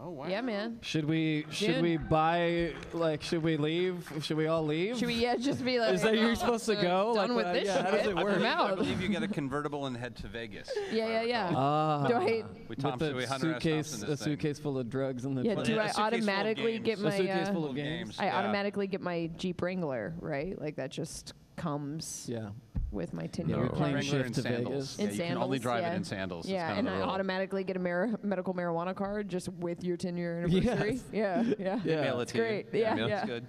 Oh, wow. Yeah, man. Should we June. buy, should we leave? Should we all leave? Should we, just be like... Is that you're supposed to go? Done with this yeah, how does shit. it work? I'm I out. believe you get a convertible and head to Vegas. Yeah. Ah. Do I... We With the suitcase, a suitcase full of drugs in the Yeah, plane. do A I suitcase full of automatically games. get A my... suitcase full uh, of games. I Yeah. automatically get my Jeep Wrangler, right? Like that just comes Yeah. with my 10 Yeah, year we're playing plan. shift to Vegas. Yeah, In you can only sandals, drive yeah. it in sandals. Yeah, It's kind and of I the rule. automatically get a medical marijuana card just with your 10-year anniversary. Yes. Yeah. Mail it It's to you. great. Yeah. That's good.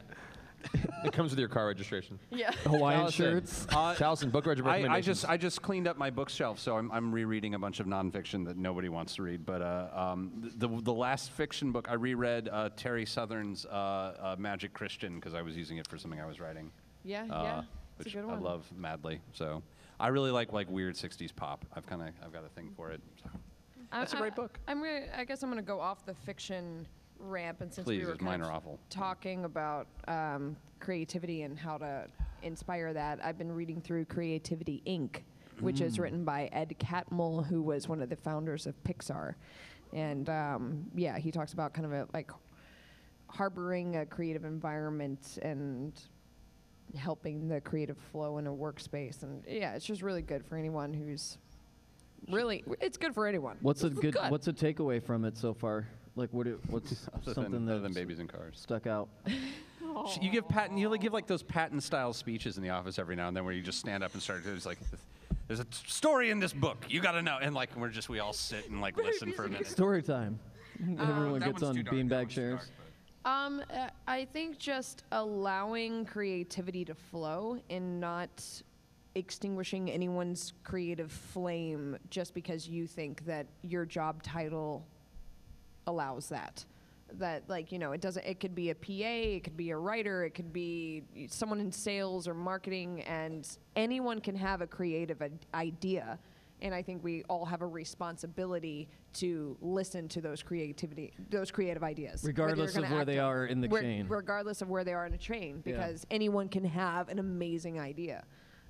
It comes with your car registration. Yeah. Hawaiian Allison. shirts. Allison, book recommendations. I just cleaned up my bookshelf, so I'm rereading a bunch of nonfiction that nobody wants to read. But the last fiction book I reread Terry Southern's Magic Christian because I was using it for something I was writing. Yeah. It's Which a good I one. love madly. So I really like weird '60s pop. I've got a thing for it. So. That's a great book. I guess I'm gonna go off the fiction ramp, and since Please, we were mine kind are of awful. talking about creativity and how to inspire that, I've been reading through Creativity Inc., which is written by Ed Catmull, who was one of the founders of Pixar, and he talks about kind of harboring a creative environment and helping the creative flow in a workspace, and it's just really good for anyone who's it's good for anyone. What's a takeaway from it so far? What's something other than that's babies and cars? stuck out? You give like those Patton style speeches in the office every now and then where you just stand up and start. It's like there's a story in this book you got to know, and we all sit and listen for a minute. Story time. Everyone That gets one's on too dark, that beanbag one's too chairs. dark, I think just allowing creativity to flow and not extinguishing anyone's creative flame just because you think that your job title allows that. That it doesn't. It could be a PA, it could be a writer, it could be someone in sales or marketing, and anyone can have a creative idea. And I think we all have a responsibility to listen to those creative ideas, Regardless of where they are in the chain. Regardless of where they are in a chain, because anyone can have an amazing idea.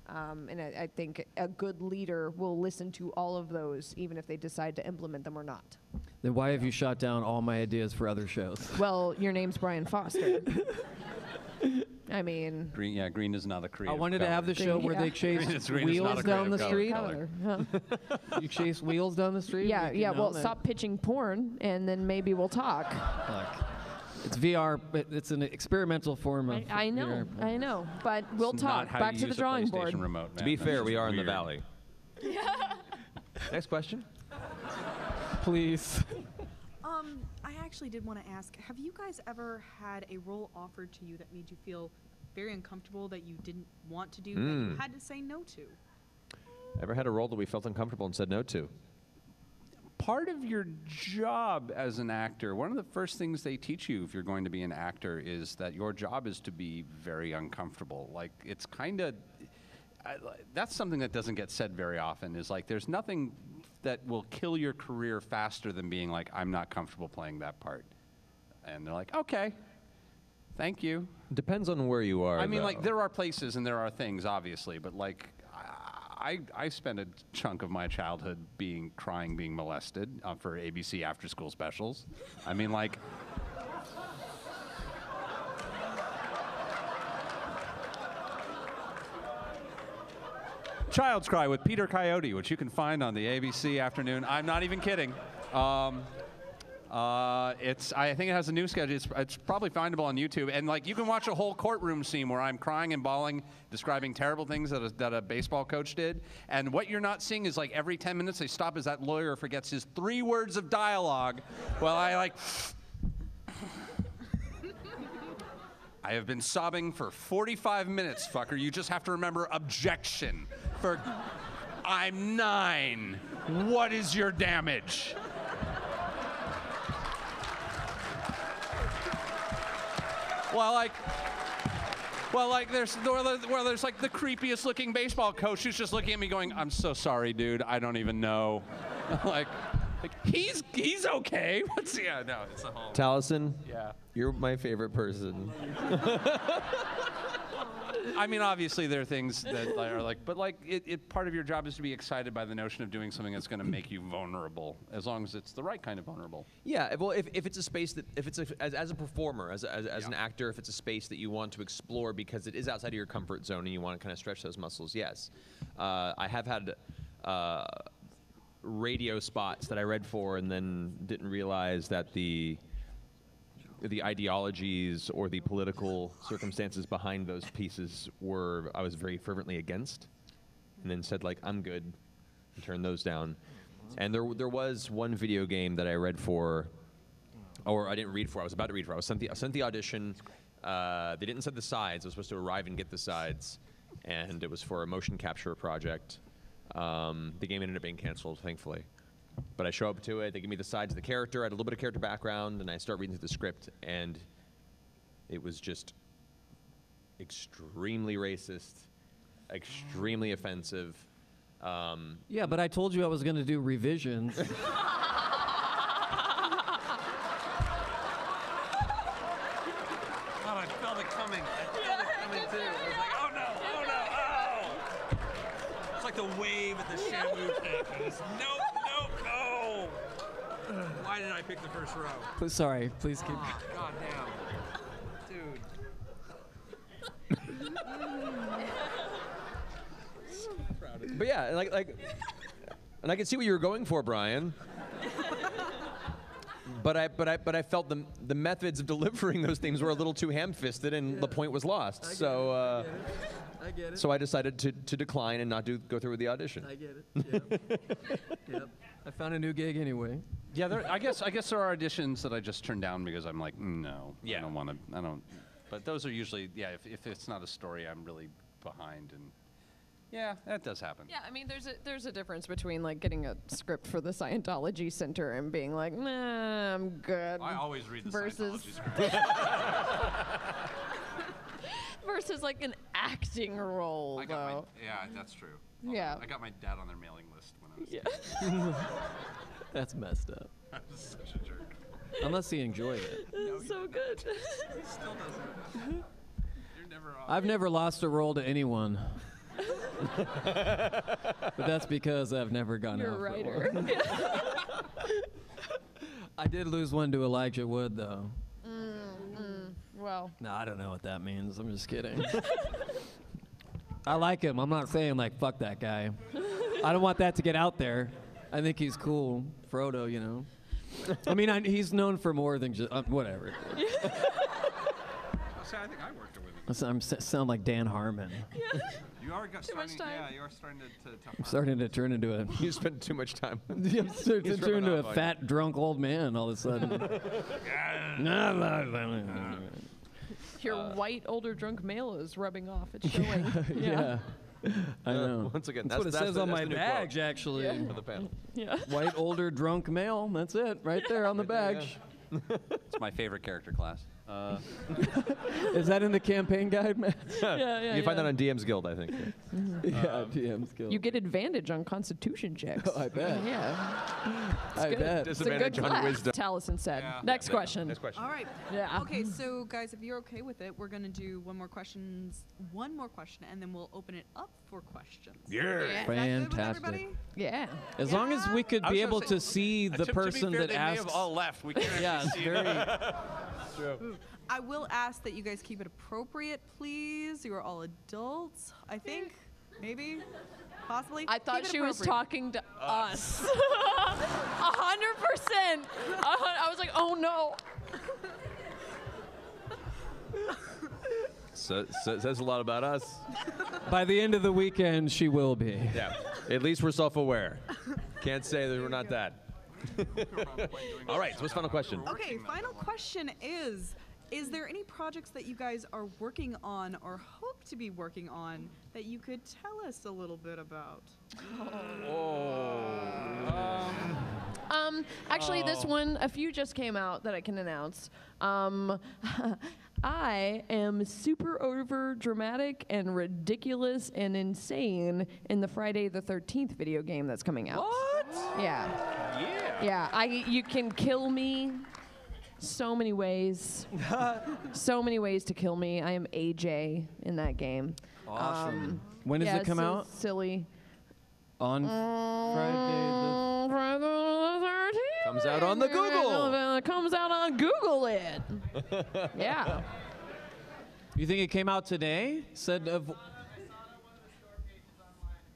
And I think a good leader will listen to all of those, even if they decide to implement them or not. Then why have you shot down all my ideas for other shows? Well, your name's Brian Foster. I mean, Green is not a I creative. wanted to have the show where they chase Green is not wheels a down the creative street. color. You chase wheels down the street? yeah. Well, stop pitching porn, and then maybe we'll talk. Look, it's VR, but it's an experimental form of. I know, but we'll It's talk. not how Back you to the use a drawing PlayStation board. Remote, To man. be That's fair, just we are in the weird. valley. Next question. Please. I actually did want to ask, have you guys ever had a role offered to you that made you feel very uncomfortable, that you didn't want to do, that you had to say no to? Ever had a role that we felt uncomfortable and said no to? Part of your job as an actor, one of the first things they teach you if you're going to be an actor is that your job is to be very uncomfortable. It's kind of, that's something that doesn't get said very often, is there's nothing that will kill your career faster than being I'm not comfortable playing that part. And they're like, okay, thank you. Depends on where you are. I mean, though. there are places and there are things, obviously, but I spent a chunk of my childhood being molested for ABC after-school specials. I mean, Child's Cry with Peter Coyote, which you can find on the ABC afternoon. I'm not even kidding. I think it has a new schedule. It's probably findable on YouTube, and like you can watch a whole courtroom scene where I'm crying and bawling, describing terrible things that a baseball coach did. And what you're not seeing is like every 10 minutes they stop as that lawyer forgets his 3 words of dialogue. Well, I have been sobbing for 45 minutes, fucker. You just have to remember objection. I'm 9. What is your damage? There's like the creepiest looking baseball coach who's just looking at me going, I'm so sorry, dude. I don't even know. like he's okay. It's the whole. Taliesin, Yeah. you're my favorite person. I mean, obviously there are things that are like, but like part of your job is to be excited by the notion of doing something that's going to make you vulnerable, as long as it's the right kind of vulnerable. Yeah, well, if it's a space that, if it's as a performer, as an actor, if it's a space that you want to explore because it is outside of your comfort zone and you want to kind of stretch those muscles, yes. I have had radio spots that I read for and then didn't realize that the ideologies or the political circumstances behind those pieces I was very fervently against, and then said like, I'm good, and turned those down. And there was one video game that I read for, or I didn't read for, I was about to read for. I sent the audition. They didn't send the sides. I was supposed to arrive and get the sides, and it was for a motion capture project. The game ended up being canceled, thankfully. But I show up to it, they give me the sides of the character, I had a little bit of character background, and I start reading through the script, and it was just extremely racist, extremely offensive. Yeah, but I told you I was going to do revisions. God, I felt it coming. I felt it coming too. I was like, oh no, oh no, oh! It's like the wave at the Shamu pit. Nope, nope, no! Why did I pick the first row? Sorry, please keep. God damn. Dude. But yeah, and I can see what you were going for, Brian. But I felt the methods of delivering those things were a little too ham-fisted, and the point was lost. I get it. So I decided to decline and not go through with the audition. I get it. Yep. I found a new gig anyway. Yeah, I guess there are auditions that I just turn down because I'm like, no, Yeah. I don't want to. I don't. But those are usually, yeah. If it's not a story, I'm really behind, and yeah, that does happen. Yeah, I mean, there's a difference between like getting a script for the Scientology Center and being like, nah, I'm good. I always read the versus Scientology script. versus like an acting role, though. Yeah, that's true. Yeah. I got my dad on their mailing list when I was. Yeah. That's messed up. I was such a jerk. Unless he enjoyed it. It's so good. He still doesn't. You're never on. I've never lost a role to anyone. But that's because I've never gone You're out a for writer. one. I did lose one to Elijah Wood, though. Well, No, I don't know what that means. I'm just kidding. I like him. I'm not saying, like, fuck that guy. I don't want that to get out there. I think he's cool. Frodo, you know. I mean, he's known for more than just... whatever. See, I think I worked with him. I sound like Dan Harmon. You are much time. Yeah, you are starting to I'm starting to turn into a... You spent too much time. I'm starting to turn into a fat, drunk old man all of a sudden. your white, older, drunk male is rubbing off. It's showing. Yeah. I know. Once again, that's what it says on my badge, actually. For the panel. Yeah. White, older, drunk male. That's it, right there on the badge. It's my favorite character class. Is that in the campaign guide, Matt? Yeah. You can find that on DM's Guild, I think. Yeah, DM skill. You get advantage on Constitution checks. Oh, I bet. Yeah. I good. bet. It's a good Disadvantage on class. wisdom. Taliesin said. Yeah. Next question. Next question. All right. Yeah. Okay, so guys, if you're okay with it, we're gonna do one more question, and then we'll open it up for questions. Yeah. Is that good with Fantastic. everybody? Yeah. As long as we could I was be gonna able say- to see the to person be fair, that they asks. may have all left. We can't Yeah, it's actually see very. I will ask that you guys keep it appropriate, please. You are all adults, I think. Maybe? Possibly? I thought Keep it she was appropriate. talking to us. 100%. I was like, oh no. Says a lot about us. By the end of the weekend, she will be. Yeah. At least we're self-aware. Can't say that we're not that. All right, so what's the final question? Okay, final question is there any projects that you guys are working on or hope to be working on that you could tell us a little bit about? Actually, this one, a few just came out that I can announce. I am super over dramatic and ridiculous and insane in the Friday the 13th video game that's coming out. What? Yeah. Yeah. You can kill me so many ways. So many ways to kill me. I am AJ in that game. Awesome. When does it come so out? Silly. On Friday Friday the 13th. Comes out on the Google. Comes out on Google it. Yeah. You think it came out today?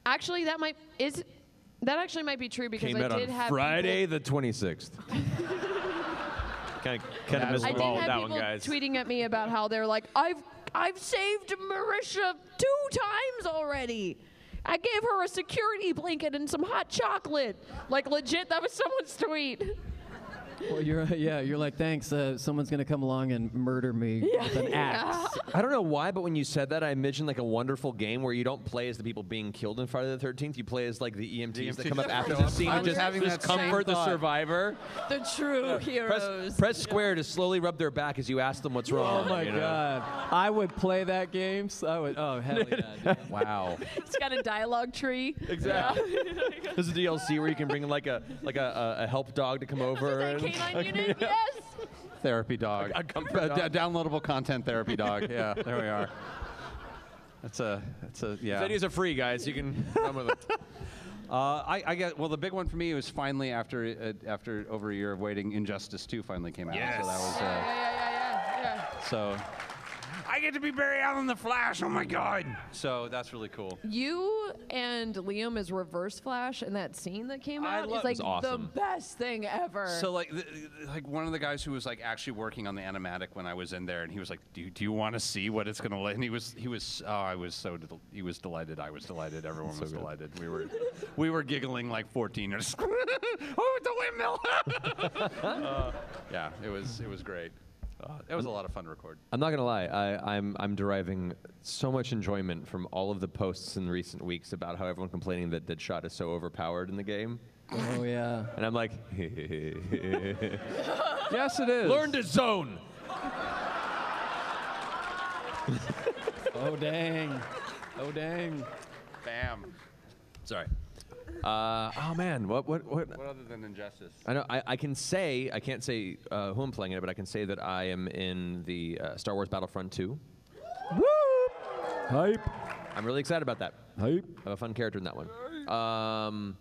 Actually, that actually might be true because Came I out did on have Friday the 26th. kind of missed I the did ball with have that people one, guys. tweeting at me about how they're like, I've saved Marisha 2 times already. I gave her a security blanket and some hot chocolate. Like legit, that was someone's tweet. Well, you're like, thanks. Someone's gonna come along and murder me with an axe. I don't know why, but when you said that, I envisioned like a wonderful game where you don't play as the people being killed in Friday the 13th. You play as like the EMTs that come up after the scene and just comfort the survivor. The true heroes. Press square to slowly rub their back as you ask them what's wrong. Oh my you know? God! I would play that game. So I would. Oh hell yeah! Dude. Wow. It's got a dialogue tree. Exactly. There's a DLC where you can bring like a help dog to come over. Canine unit, yes. Therapy dog. A comfort dog. Downloadable content therapy dog. Yeah, there we are. That's a yeah. Videos are free, guys. You can run with them. I get the big one for me was finally after over a year of waiting, Injustice 2 finally came out. Yes. So that was Yeah. so. I get to be Barry Allen the Flash. Oh my God! So that's really cool. You and Liam as Reverse Flash in that scene that came I out love- is like It was awesome. the best thing ever. So like one of the guys who was like actually working on the animatic when I was in there, and he was like, "Do you want to see what it's gonna?" And he was he was delighted. I was delighted. Everyone was delighted. We were giggling like 14ers. Oh, the windmill! Yeah, it was great. It was a lot of fun to record. I'm not gonna lie. I'm deriving so much enjoyment from all of the posts in recent weeks about how everyone complaining that Deadshot is so overpowered in the game. Oh yeah. And I'm like, Yes, it is. learn to zone. Oh dang. Oh dang. Bam. Sorry. Oh man, what? What other than Injustice? I know. I can't say who I'm playing in it, but I can say that I am in the Star Wars Battlefront 2. Woo! Hype. I'm really excited about that. Hype. I have a fun character in that one.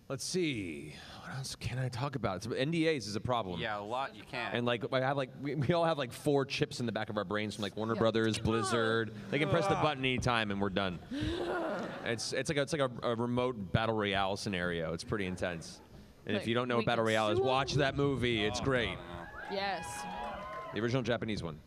Let's see. What else can I talk about? NDAs is a problem. Yeah, a lot you can't. And like I have we all have like 4 chips in the back of our brains from like Warner Brothers, Blizzard. They can press the button anytime and we're done. It's like a remote battle royale scenario. It's pretty intense. And if you don't know what battle royale is, watch that movie. It's great. Yes. The original Japanese one.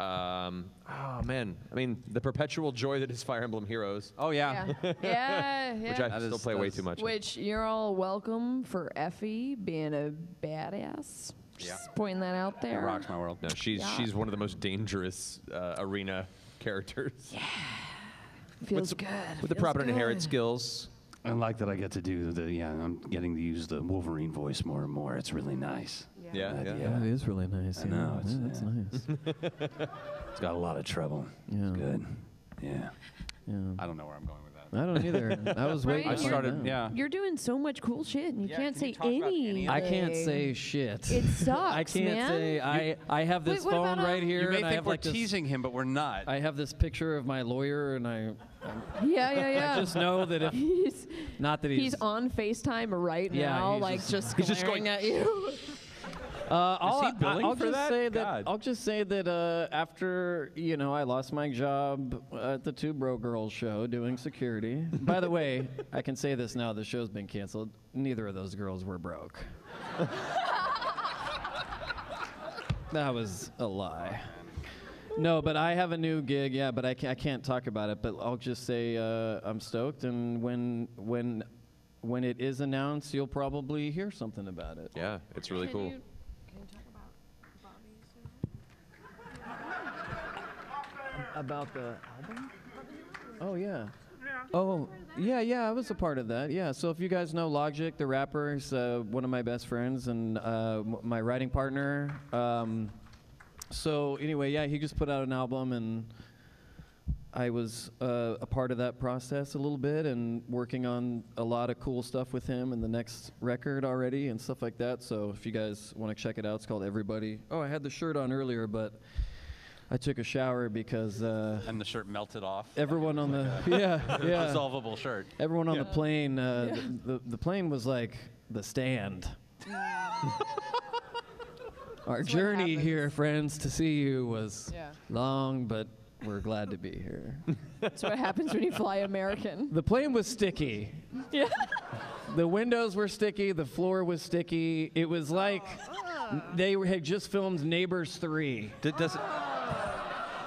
Oh man, I mean the perpetual joy that is Fire Emblem Heroes. Oh yeah. Yeah. Which I still play way too much. Which you're all welcome for Effie being a badass. Just pointing that out there. It rocks my world. No, she's one of the most dangerous arena characters. Yeah. Feels good. With the feels proper good. inherent skills. I like that I get to do I'm getting to use the Wolverine voice more and more. It's really nice. Yeah. Yeah, it is really nice. I know, Yeah, it's- that's nice. It's got a lot of treble. Yeah. It's good. Yeah. Yeah. I don't know where I'm going with that. I don't either. I was Right, waiting. I for started, it now. yeah. You're doing so much cool shit, and you Yeah, can't can you say talk about any anything. of I can't say shit. It sucks, I can't man. say. I have this Wait, what phone about, right here, You may and I think have we're like this. teasing him, but we're not. I have this picture of my lawyer, and I Yeah. just know that if He's not that he's on FaceTime right Yeah, now, he's like just- just he's just glaring going- at you. I'll for just that? say God. that I'll just say that after I lost my job at the Two Bro Girls show doing security. By the way, I can say this now: the show's been canceled. Neither of those girls were broke. That was a lie. No, but I have a new gig. Yeah, but I can't talk about it. But I'll just say I'm stoked, and when it is announced, you'll probably hear something about it. Yeah, it's really cool. Can you talk about Bobby? About the album? Oh, yeah. Oh, yeah, I was a part of that. Yeah, so if you guys know Logic, the rapper, he's one of my best friends and my writing partner. So anyway, yeah, he just put out an album, and I was a part of that process a little bit and working on a lot of cool stuff with him in the next record already and stuff like that. So if you guys want to check it out, it's called Everybody. Oh, I had the shirt on earlier, but I took a shower because And the shirt melted off. everyone on the Dissolvable shirt. everyone on the plane the plane was like the stand. Our journey here, friends, to see you was long, but we're glad to be here. That's what happens when you fly American. The plane was sticky. Yeah. The windows were sticky. The floor was sticky. It was like they had just filmed Neighbors 3 Does it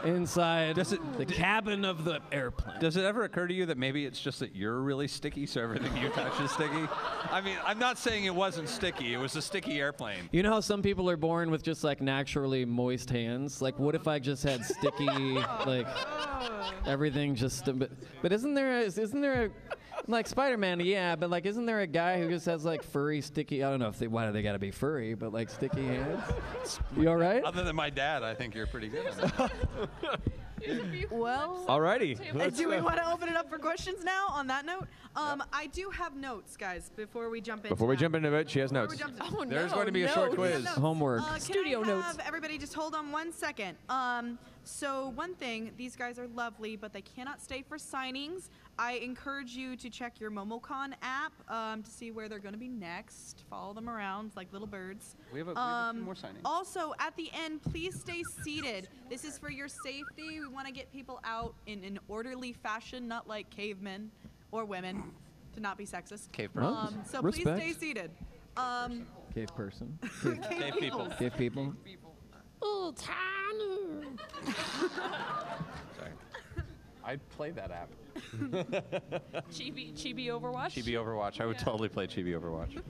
inside the cabin of the airplane. Does it ever occur to you that maybe it's just that you're really sticky, so everything you touch is sticky? I mean, I'm not saying it wasn't sticky. It was a sticky airplane. You know how some people are born with just like naturally moist hands? Like, what if I just had sticky, like everything just? But isn't there a like Spider-Man? Yeah, but like, isn't there a guy who just has like furry, sticky? I don't know if why do they gotta be furry, but like sticky hands. You all right? Other than my dad, I think you're pretty good. Well, Alrighty. do we want to open it up for questions now on that note? I do have notes, guys, before we jump into Before we that. jump into it, she has Before notes. we jump into- Oh, There's no, going to be a short no. quiz. Homework. Studio can I notes. have everybody just hold on 1 second. So one thing, these guys are lovely, but they cannot stay for signings. I encourage you to check your MomoCon app to see where they're going to be next. Follow them around like little birds. We have a few more signings. Also, at the end, please stay seated. This is for your safety. We want to get people out in an orderly fashion, not like cavemen or women, to not be sexist. Cave person. So Respect. please stay seated. Cave person. Cave people. Cave people. Oh, tiny. I'd play that app. Chibi Overwatch. Chibi Overwatch. I would totally play Chibi Overwatch.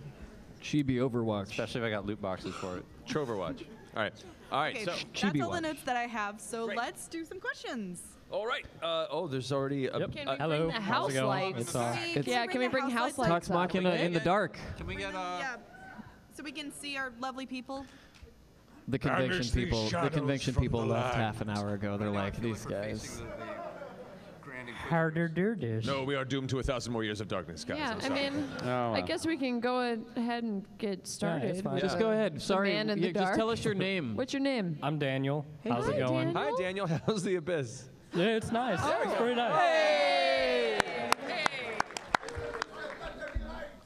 Chibi Overwatch. Especially if I got loot boxes for it. Troverwatch. All right. All right. Okay, So. that's Chibi all the watch. notes that I have. So let's do some questions. All right. There's already a. Can we Hello. bring the How's house it going? lights? It's- Can we bring house lights? Talks Machina in the dark. Can we get Yeah. So we can see our lovely people. The convention people. The shadows convention from people the left land. half an hour ago. They're like, these guys. Harder do this. No, we are doomed to 1,000 more years of darkness, guys. Yeah, I'm I sorry. mean, Oh, I guess we can go ahead and get started. fine. Just with go ahead. the Sorry. man in the yeah, just dark. tell us your name. What's your name? I'm Daniel. How's hi, it going? Dan. Hi, Daniel. How's the abyss? Yeah, it's nice. It's pretty nice.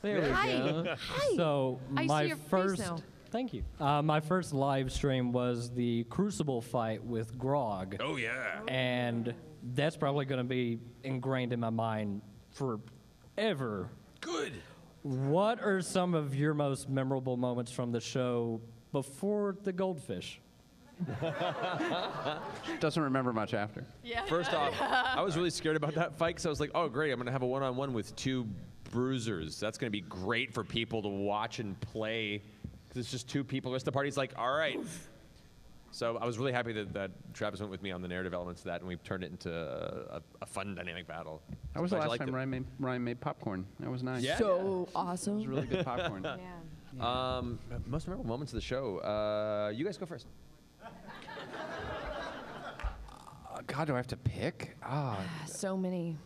There we Hi. go. Hi. So I my see your face first, now. thank you. My first live stream was the Crucible fight with Grog, Oh, yeah. and that's probably going to be ingrained in my mind forever. Good. What are some of your most memorable moments from the show before the goldfish? Doesn't remember much after. First off, I was really scared about that fight because I was like, oh, great, I'm going to have a one-on-one with two bruisers. That's going to be great for people to watch and play because it's just two people. The rest of the party's like, all right. So I was really happy that Travis went with me on the narrative elements of that, and we turned it into a fun, dynamic battle. That was So the glad you last liked time it. Ryan made popcorn. That was nice. Yeah. So awesome. It was really good popcorn. Most memorable moments of the show. You guys go first. God, do I have to pick? So many.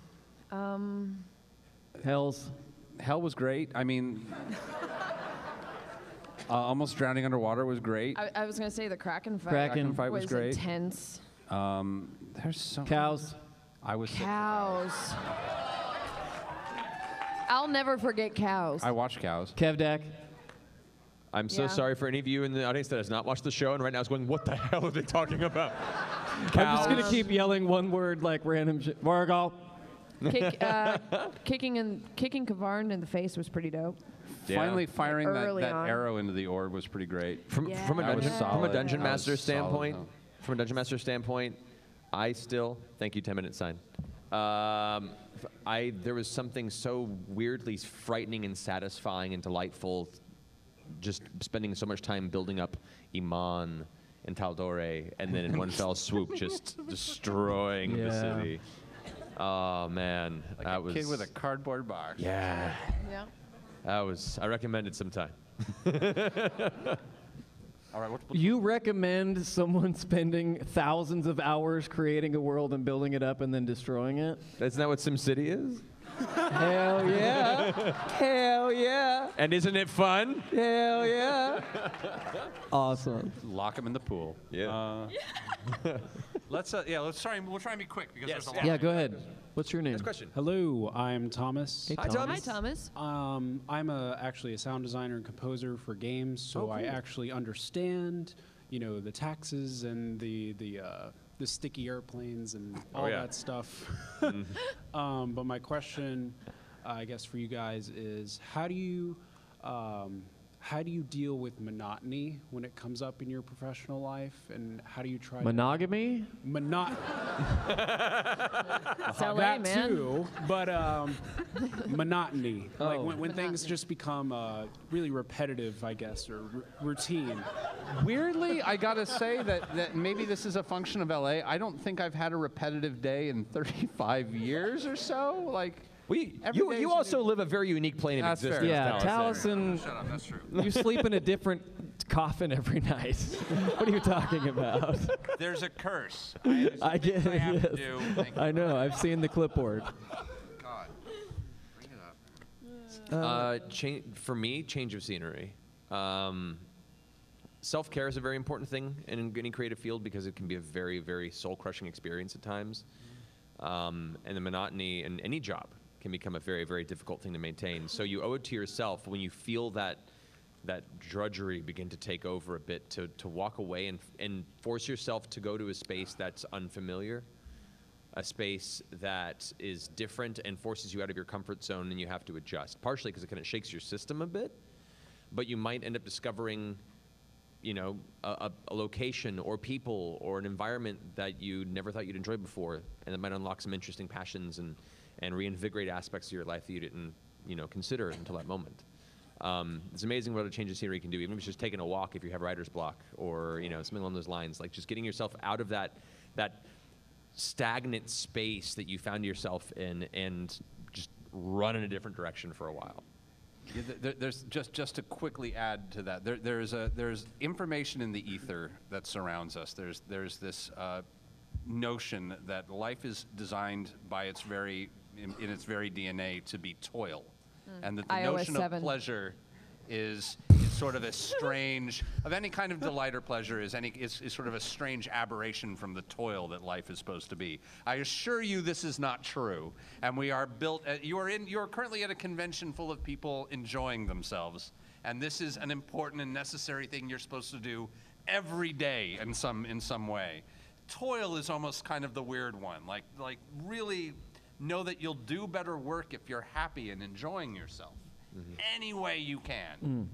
Hells. Hell was great. I mean, almost drowning underwater was great. I was gonna say the Kraken fight. Kraken fight was great. Intense. There's so Cows. I was sick for Cows. I'll never forget cows. I watched cows. Kevdak. I'm so Yeah. sorry for any of you in the audience that has not watched the show and right now is going, what the hell are they talking about? I'm just gonna keep yelling one word like random shit. Vargal. Kicking Kavarn in the face was pretty dope. Yeah. Finally firing that Early on. arrow into the orb was pretty great. From a That was dungeon, from a solid. dungeon That was master solid, standpoint, though. from a dungeon master standpoint, I still thank you 10-minute sign. There was something so weirdly frightening and satisfying and delightful, just spending so much time building up Iman and Taldore, and then in one fell swoop just destroying the Yeah. city. Oh man, Like that a was kid with a cardboard box. yeah. Yeah. That was I recommend it sometime. All right. You recommend someone spending thousands of hours creating a world and building it up and then destroying it? Isn't that what SimCity is? Hell yeah. Hell yeah. And isn't it fun? Hell yeah. Awesome. Lock him in the pool. Yeah. Let's try and be quick because there's a lot. Yeah, go ahead. What's your name? Next question. Hello, I'm Thomas. Hey, Hi, Thomas. Hi, Thomas. I'm actually a sound designer and composer for games, so I actually understand, the taxes and the sticky airplanes and all yeah. that stuff. But my question, I guess, for you guys is how do you deal with monotony when it comes up in your professional life, and how do you try Monogamy? It's LA, that man. too, but monotony, like when things just become really repetitive, I guess, or routine. Weirdly, I gotta say that maybe this is a function of LA. I don't think I've had a repetitive day in 35 years or so. Like, every day's You a also new- live a very unique plane of That's fair. existence. Yeah, Taliesin, Shut up. That's true. you sleep in a different coffin every night. What are you talking about? There's a curse. I get I have to it. do. Thank you. I know. I've seen the clipboard. God. Bring it up. For me, change of scenery. Self-care is a very important thing in any creative field because it can be a very, very soul-crushing experience at times. And the monotony in any job can become a very, very difficult thing to maintain. So you owe it to yourself when you feel that drudgery begin to take over a bit to walk away and force yourself to go to a space that's unfamiliar, a space that is different and forces you out of your comfort zone and you have to adjust. Partially because it kind of shakes your system a bit, but you might end up discovering a location or people or an environment that you never thought you'd enjoy before, and it might unlock some interesting passions and reinvigorate aspects of your life that you didn't, consider until that moment. It's amazing what a change of scenery can do, even if it's just taking a walk if you have writer's block or, something along those lines, like just getting yourself out of that stagnant space that you found yourself in and just run in a different direction for a while. Yeah, there's just to quickly add to that. There's information in the ether that surrounds us. There's this notion that life is designed by its very in its very DNA to be toil, and that the iOS notion 7. of pleasure is sort of a strange of any kind of delight or pleasure is sort of a strange aberration from the toil that life is supposed to be. I assure you this is not true, and we are built you are currently at a convention full of people enjoying themselves, and this is an important and necessary thing you're supposed to do every day in some way. Toil is almost kind of the weird one. Like really know that you'll do better work if you're happy and enjoying yourself any way you can.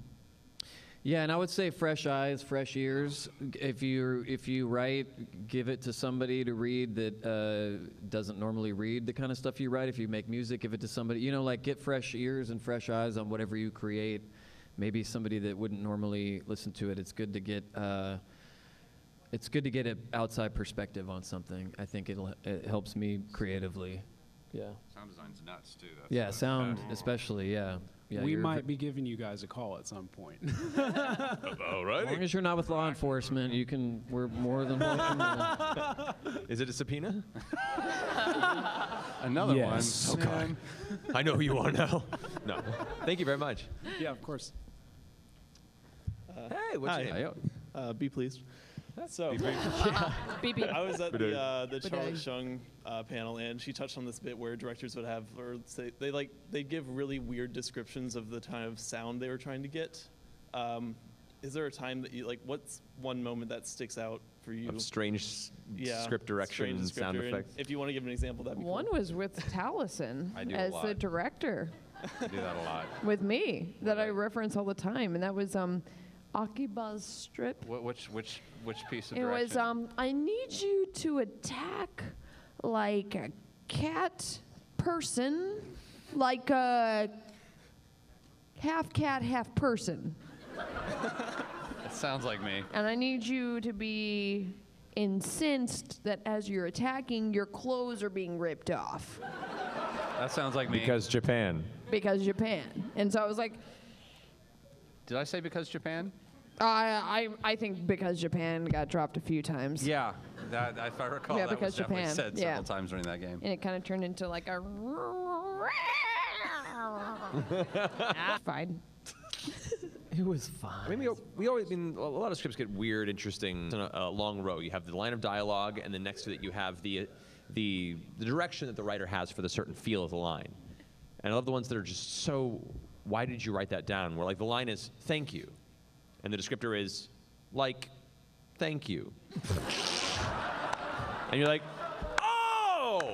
Yeah, and I would say fresh eyes, fresh ears. If you write, give it to somebody to read that doesn't normally read the kind of stuff you write. If you make music, give it to somebody. Get fresh ears and fresh eyes on whatever you create. Maybe somebody that wouldn't normally listen to it. It's good to get an outside perspective on something. I think it helps me creatively. Yeah. Sound design's nuts too. Yeah, sound especially. Yeah. Yeah, We might be giving you guys a call at some point. All right. As long as you're not with law enforcement, we're more than welcome. Is it a subpoena? Another Yes. one. Oh, God. I know who you are now. No. Thank you very much. Yeah, of course. Hey, what's your name? Be pleased. So, BB. I was at the Bidet. Charlotte Shung panel, and she touched on this bit where directors would have, or say, they'd give really weird descriptions of the kind of sound they were trying to get Is there a time that you like? What's one moment that sticks out for you? Of strange script direction, strange sound scripter, and effects. If you want to give an example, that'd be One cool. was with Taliesin I do a as the lot. director I do that a lot. with me that I reference all the time, and that was Akiba's strip. Which piece of It was direction? I need you to attack like a cat person, like a half cat, half person. It sounds like me. And I need you to be incensed that as you're attacking, your clothes are being ripped off That sounds like me. Because Japan. because Japan. And so I was like, Did I say because Japan? I think because Japan got dropped a few times. Yeah. That, if I recall, Yeah, that because was definitely Japan. said Yeah. several times during that game. And it kind of turned into like a. Fine. It was fine. I mean, we always, a lot of scripts get weird, interesting in a long row. You have the line of dialogue, and then next to it you have the direction that the writer has for the certain feel of the line. And I love the ones that are just so, why did you write that down? Where like the line is, thank you. And the descriptor is, like, thank you. And you're like, oh!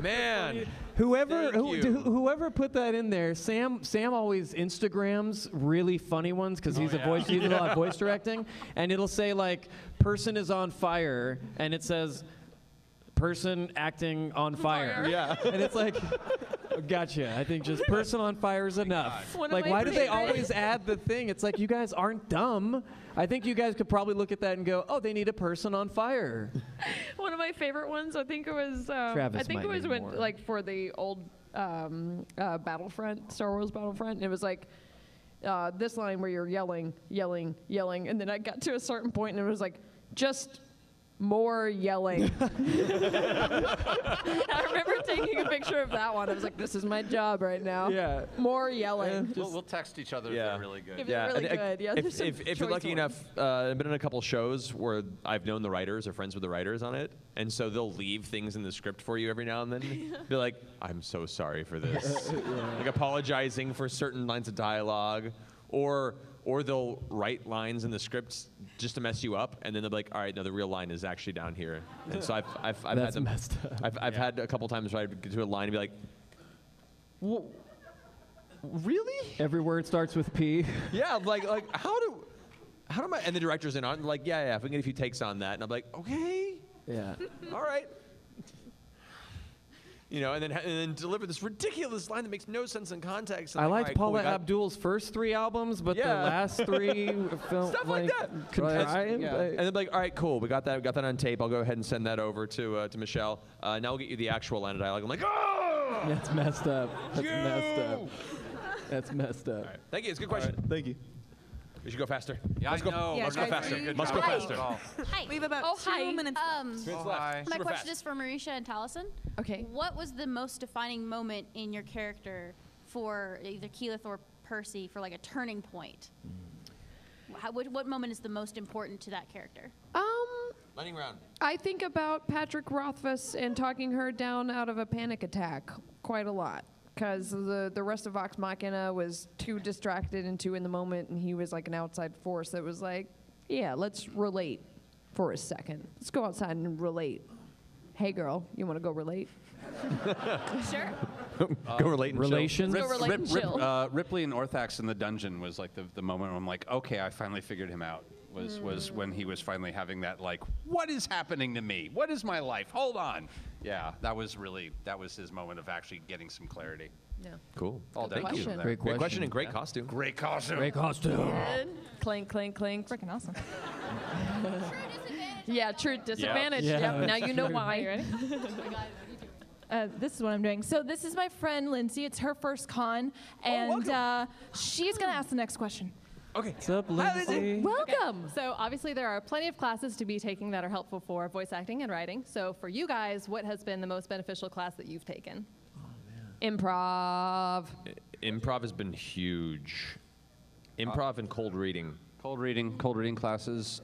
Man. Whoever put that in there, Sam always Instagrams really funny ones because he's a voice, he does a lot of voice directing, and it'll say like, person is on fire, and it says, person acting on fire. Yeah. And it's like, gotcha. I think just person on fire is enough. One of Like, my why do they favorite- always add the thing? It's like, you guys aren't dumb. I think you guys could probably look at that and go, oh, they need a person on fire. One of my favorite ones, I think it was. Travis I think might it was need when, more. like, for the old Battlefront, Star Wars Battlefront. And it was like this line where you're yelling, yelling, yelling, and then I got to a certain point and it was like, just more yelling. I remember taking a picture of that one. I was like, this is my job right now. Yeah. More yelling. We'll text each other if they're really good. If they're really and, good. Yeah, there's some if you're choice lucky ones. enough, I've been in a couple shows where I've known the writers or friends with the writers on it, and so they'll leave things in the script for you every now and then. Be like, I'm so sorry for this. Like apologizing for certain lines of dialogue, or they'll write lines in the scripts just to mess you up, and then they'll be like, all right, no, the real line is actually down here. And so I've had That's them, messed up. I've had a couple times where I'd get to a line and be like, well, really? Every word starts with P. Yeah, like how do my, and the director's in on it, like, yeah, if we can get a few takes on that, and I'm like, okay, Yeah. all right. You know, and then deliver this ridiculous line that makes no sense in context. And I like, liked all right, cool, we Paula got- Abdul's first 3 albums, but the Yeah. last 3 felt Stuff like that. contrived. And they're like, all right, cool, we got that on tape. I'll go ahead and send that over to Michelle. Now we'll get you the actual line of dialogue. I'm like, oh! That's messed up. That's messed up. That's messed up. All right. Thank you. It's a good question. Thank you. We should go faster. Yeah, Let's I go. know. Yeah, Let's go guys, faster. you Let's go try. faster. Hi. We have about Oh, 2 hi. minutes. Minutes left. My Super question fast. is for Marisha and Taliesin. Okay. What was the most defining moment in your character for either Keyleth or Percy for like a turning point? What moment is the most important to that character? Lightning round. I think about Patrick Rothfuss and talking her down out of a panic attack quite a lot. Because the rest of Vox Machina was too distracted and too in the moment, and he was like an outside force that was like, yeah, let's relate for a second. Let's go outside and relate. Hey, girl, you want to go relate? Sure. Go relate and chill. Relations. Go relate and chill. Ripley and Orthax in the dungeon was like the moment where I'm like, okay, I finally figured him out. Was when he was finally having that like, what is happening to me? What is my life? Hold on. Yeah, that was his moment of actually getting some clarity. Yeah. Cool. All Good down to question. there. Great Great question question. and great costume. Great costume. Great costume. Clink, clink, clink. Freaking awesome. Yeah, true disadvantage. Yeah, Yep. Now that's you know true. Are you why. ready? This is what I'm doing. So this is my friend Lindsay. It's her first con, and she's gonna ask the next question. Okay. What's up, Lindsay? Welcome. So obviously there are plenty of classes to be taking that are helpful for voice acting and writing. So for you guys, what has been the most beneficial class that you've taken? Improv. Improv has been huge. Improv and cold reading. Cold reading classes.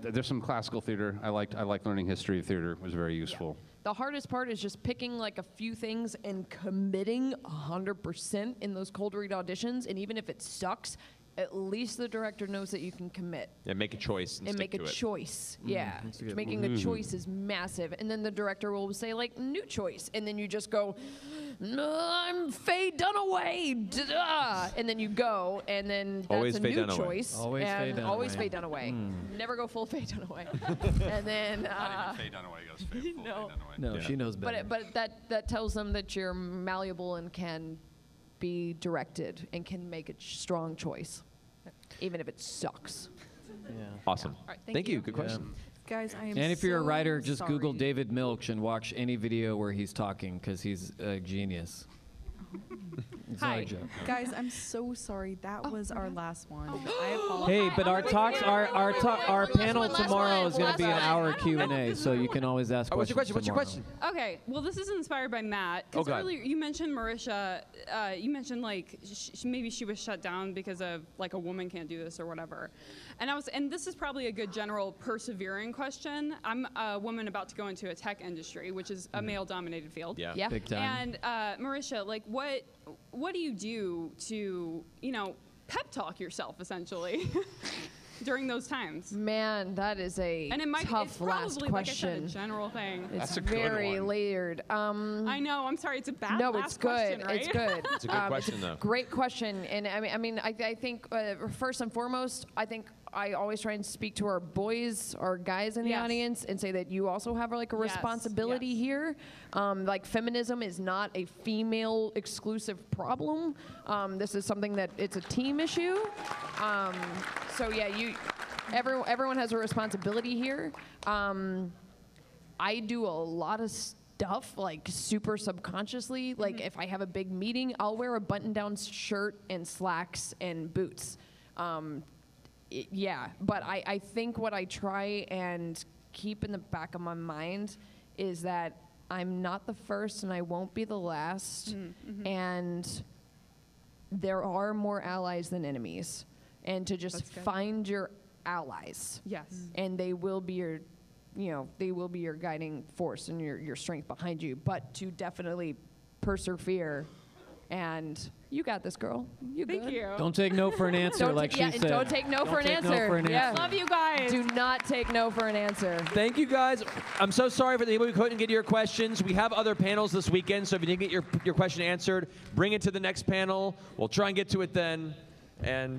There's some classical theater. I liked learning history of theater. It was very useful. The hardest part is just picking like a few things and committing 100% in those cold read auditions. And even if it sucks, at least the director knows that you can commit. Yeah, make a choice and stick make to a it. choice. Mm, Yeah, that's a good making one. a choice is massive. And then the director will say like new choice, and then you just go, no, I'm Faye Dunaway, da-da. And then you go, and then that's Always a Faye new Dunaway. choice. Always and Faye always Dunaway. Faye Dunaway. Never go full Faye Dunaway. And then Not even Faye Dunaway goes full Faye Dunaway. No, she knows better. but that tells them that you're malleable and can be directed and can make a strong choice, even if it sucks. Awesome. All right, thank you. Good question. Guys, I am And if you're a so writer, just sorry. Google David Milch and watch any video where he's talking, because he's a genius. It's not a joke. Guys, I'm so sorry. That was our last one. I apologize. Hey, but our talks, our panel tomorrow is going to be an hour Q&A, so you can always ask What's your questions. question? What's your question? Okay, well, this is inspired by Matt. Oh, Because God. earlier you mentioned Marisha. You mentioned like maybe she was shut down because of like a woman can't do this or whatever. And this is probably a good general persevering question. I'm a woman about to go into a tech industry, which is a male-dominated field. Yeah. Big time. And Marisha, like what do you do to pep talk yourself essentially? During those times. Man, that is a and it might, tough it's last probably, question. Like I said, a general thing. It's very layered. I know. I'm sorry. It's a bad No, last it's good. question, right? It's good. It's a good question, though. Great question. And I think first and foremost, I think I always try and speak to our boys or guys in the Yes. audience and say that you also have like a responsibility here. Like feminism is not a female exclusive problem. This is something that it's a team issue. So yeah, everyone has a responsibility here. I do a lot of stuff like super subconsciously. Like if I have a big meeting, I'll wear a button-down shirt and slacks and boots. Yeah, but I think what I try and keep in the back of my mind is that I'm not the first and I won't be the last. And there are more allies than enemies. And to just That's good. find your allies. Yes. And they will be your, they will be your guiding force and your strength behind you. But to definitely persevere. And you got this, girl. You Thank good. you. Don't take no for an answer, Don't like ta- she yeah, said. and don't take no for an take answer. No for an Yeah. answer. Love you guys. Do not take no for an answer. Thank you, guys. I'm so sorry for the people who couldn't get your questions. We have other panels this weekend, so if you didn't get your question answered, bring it to the next panel. We'll try and get to it then. And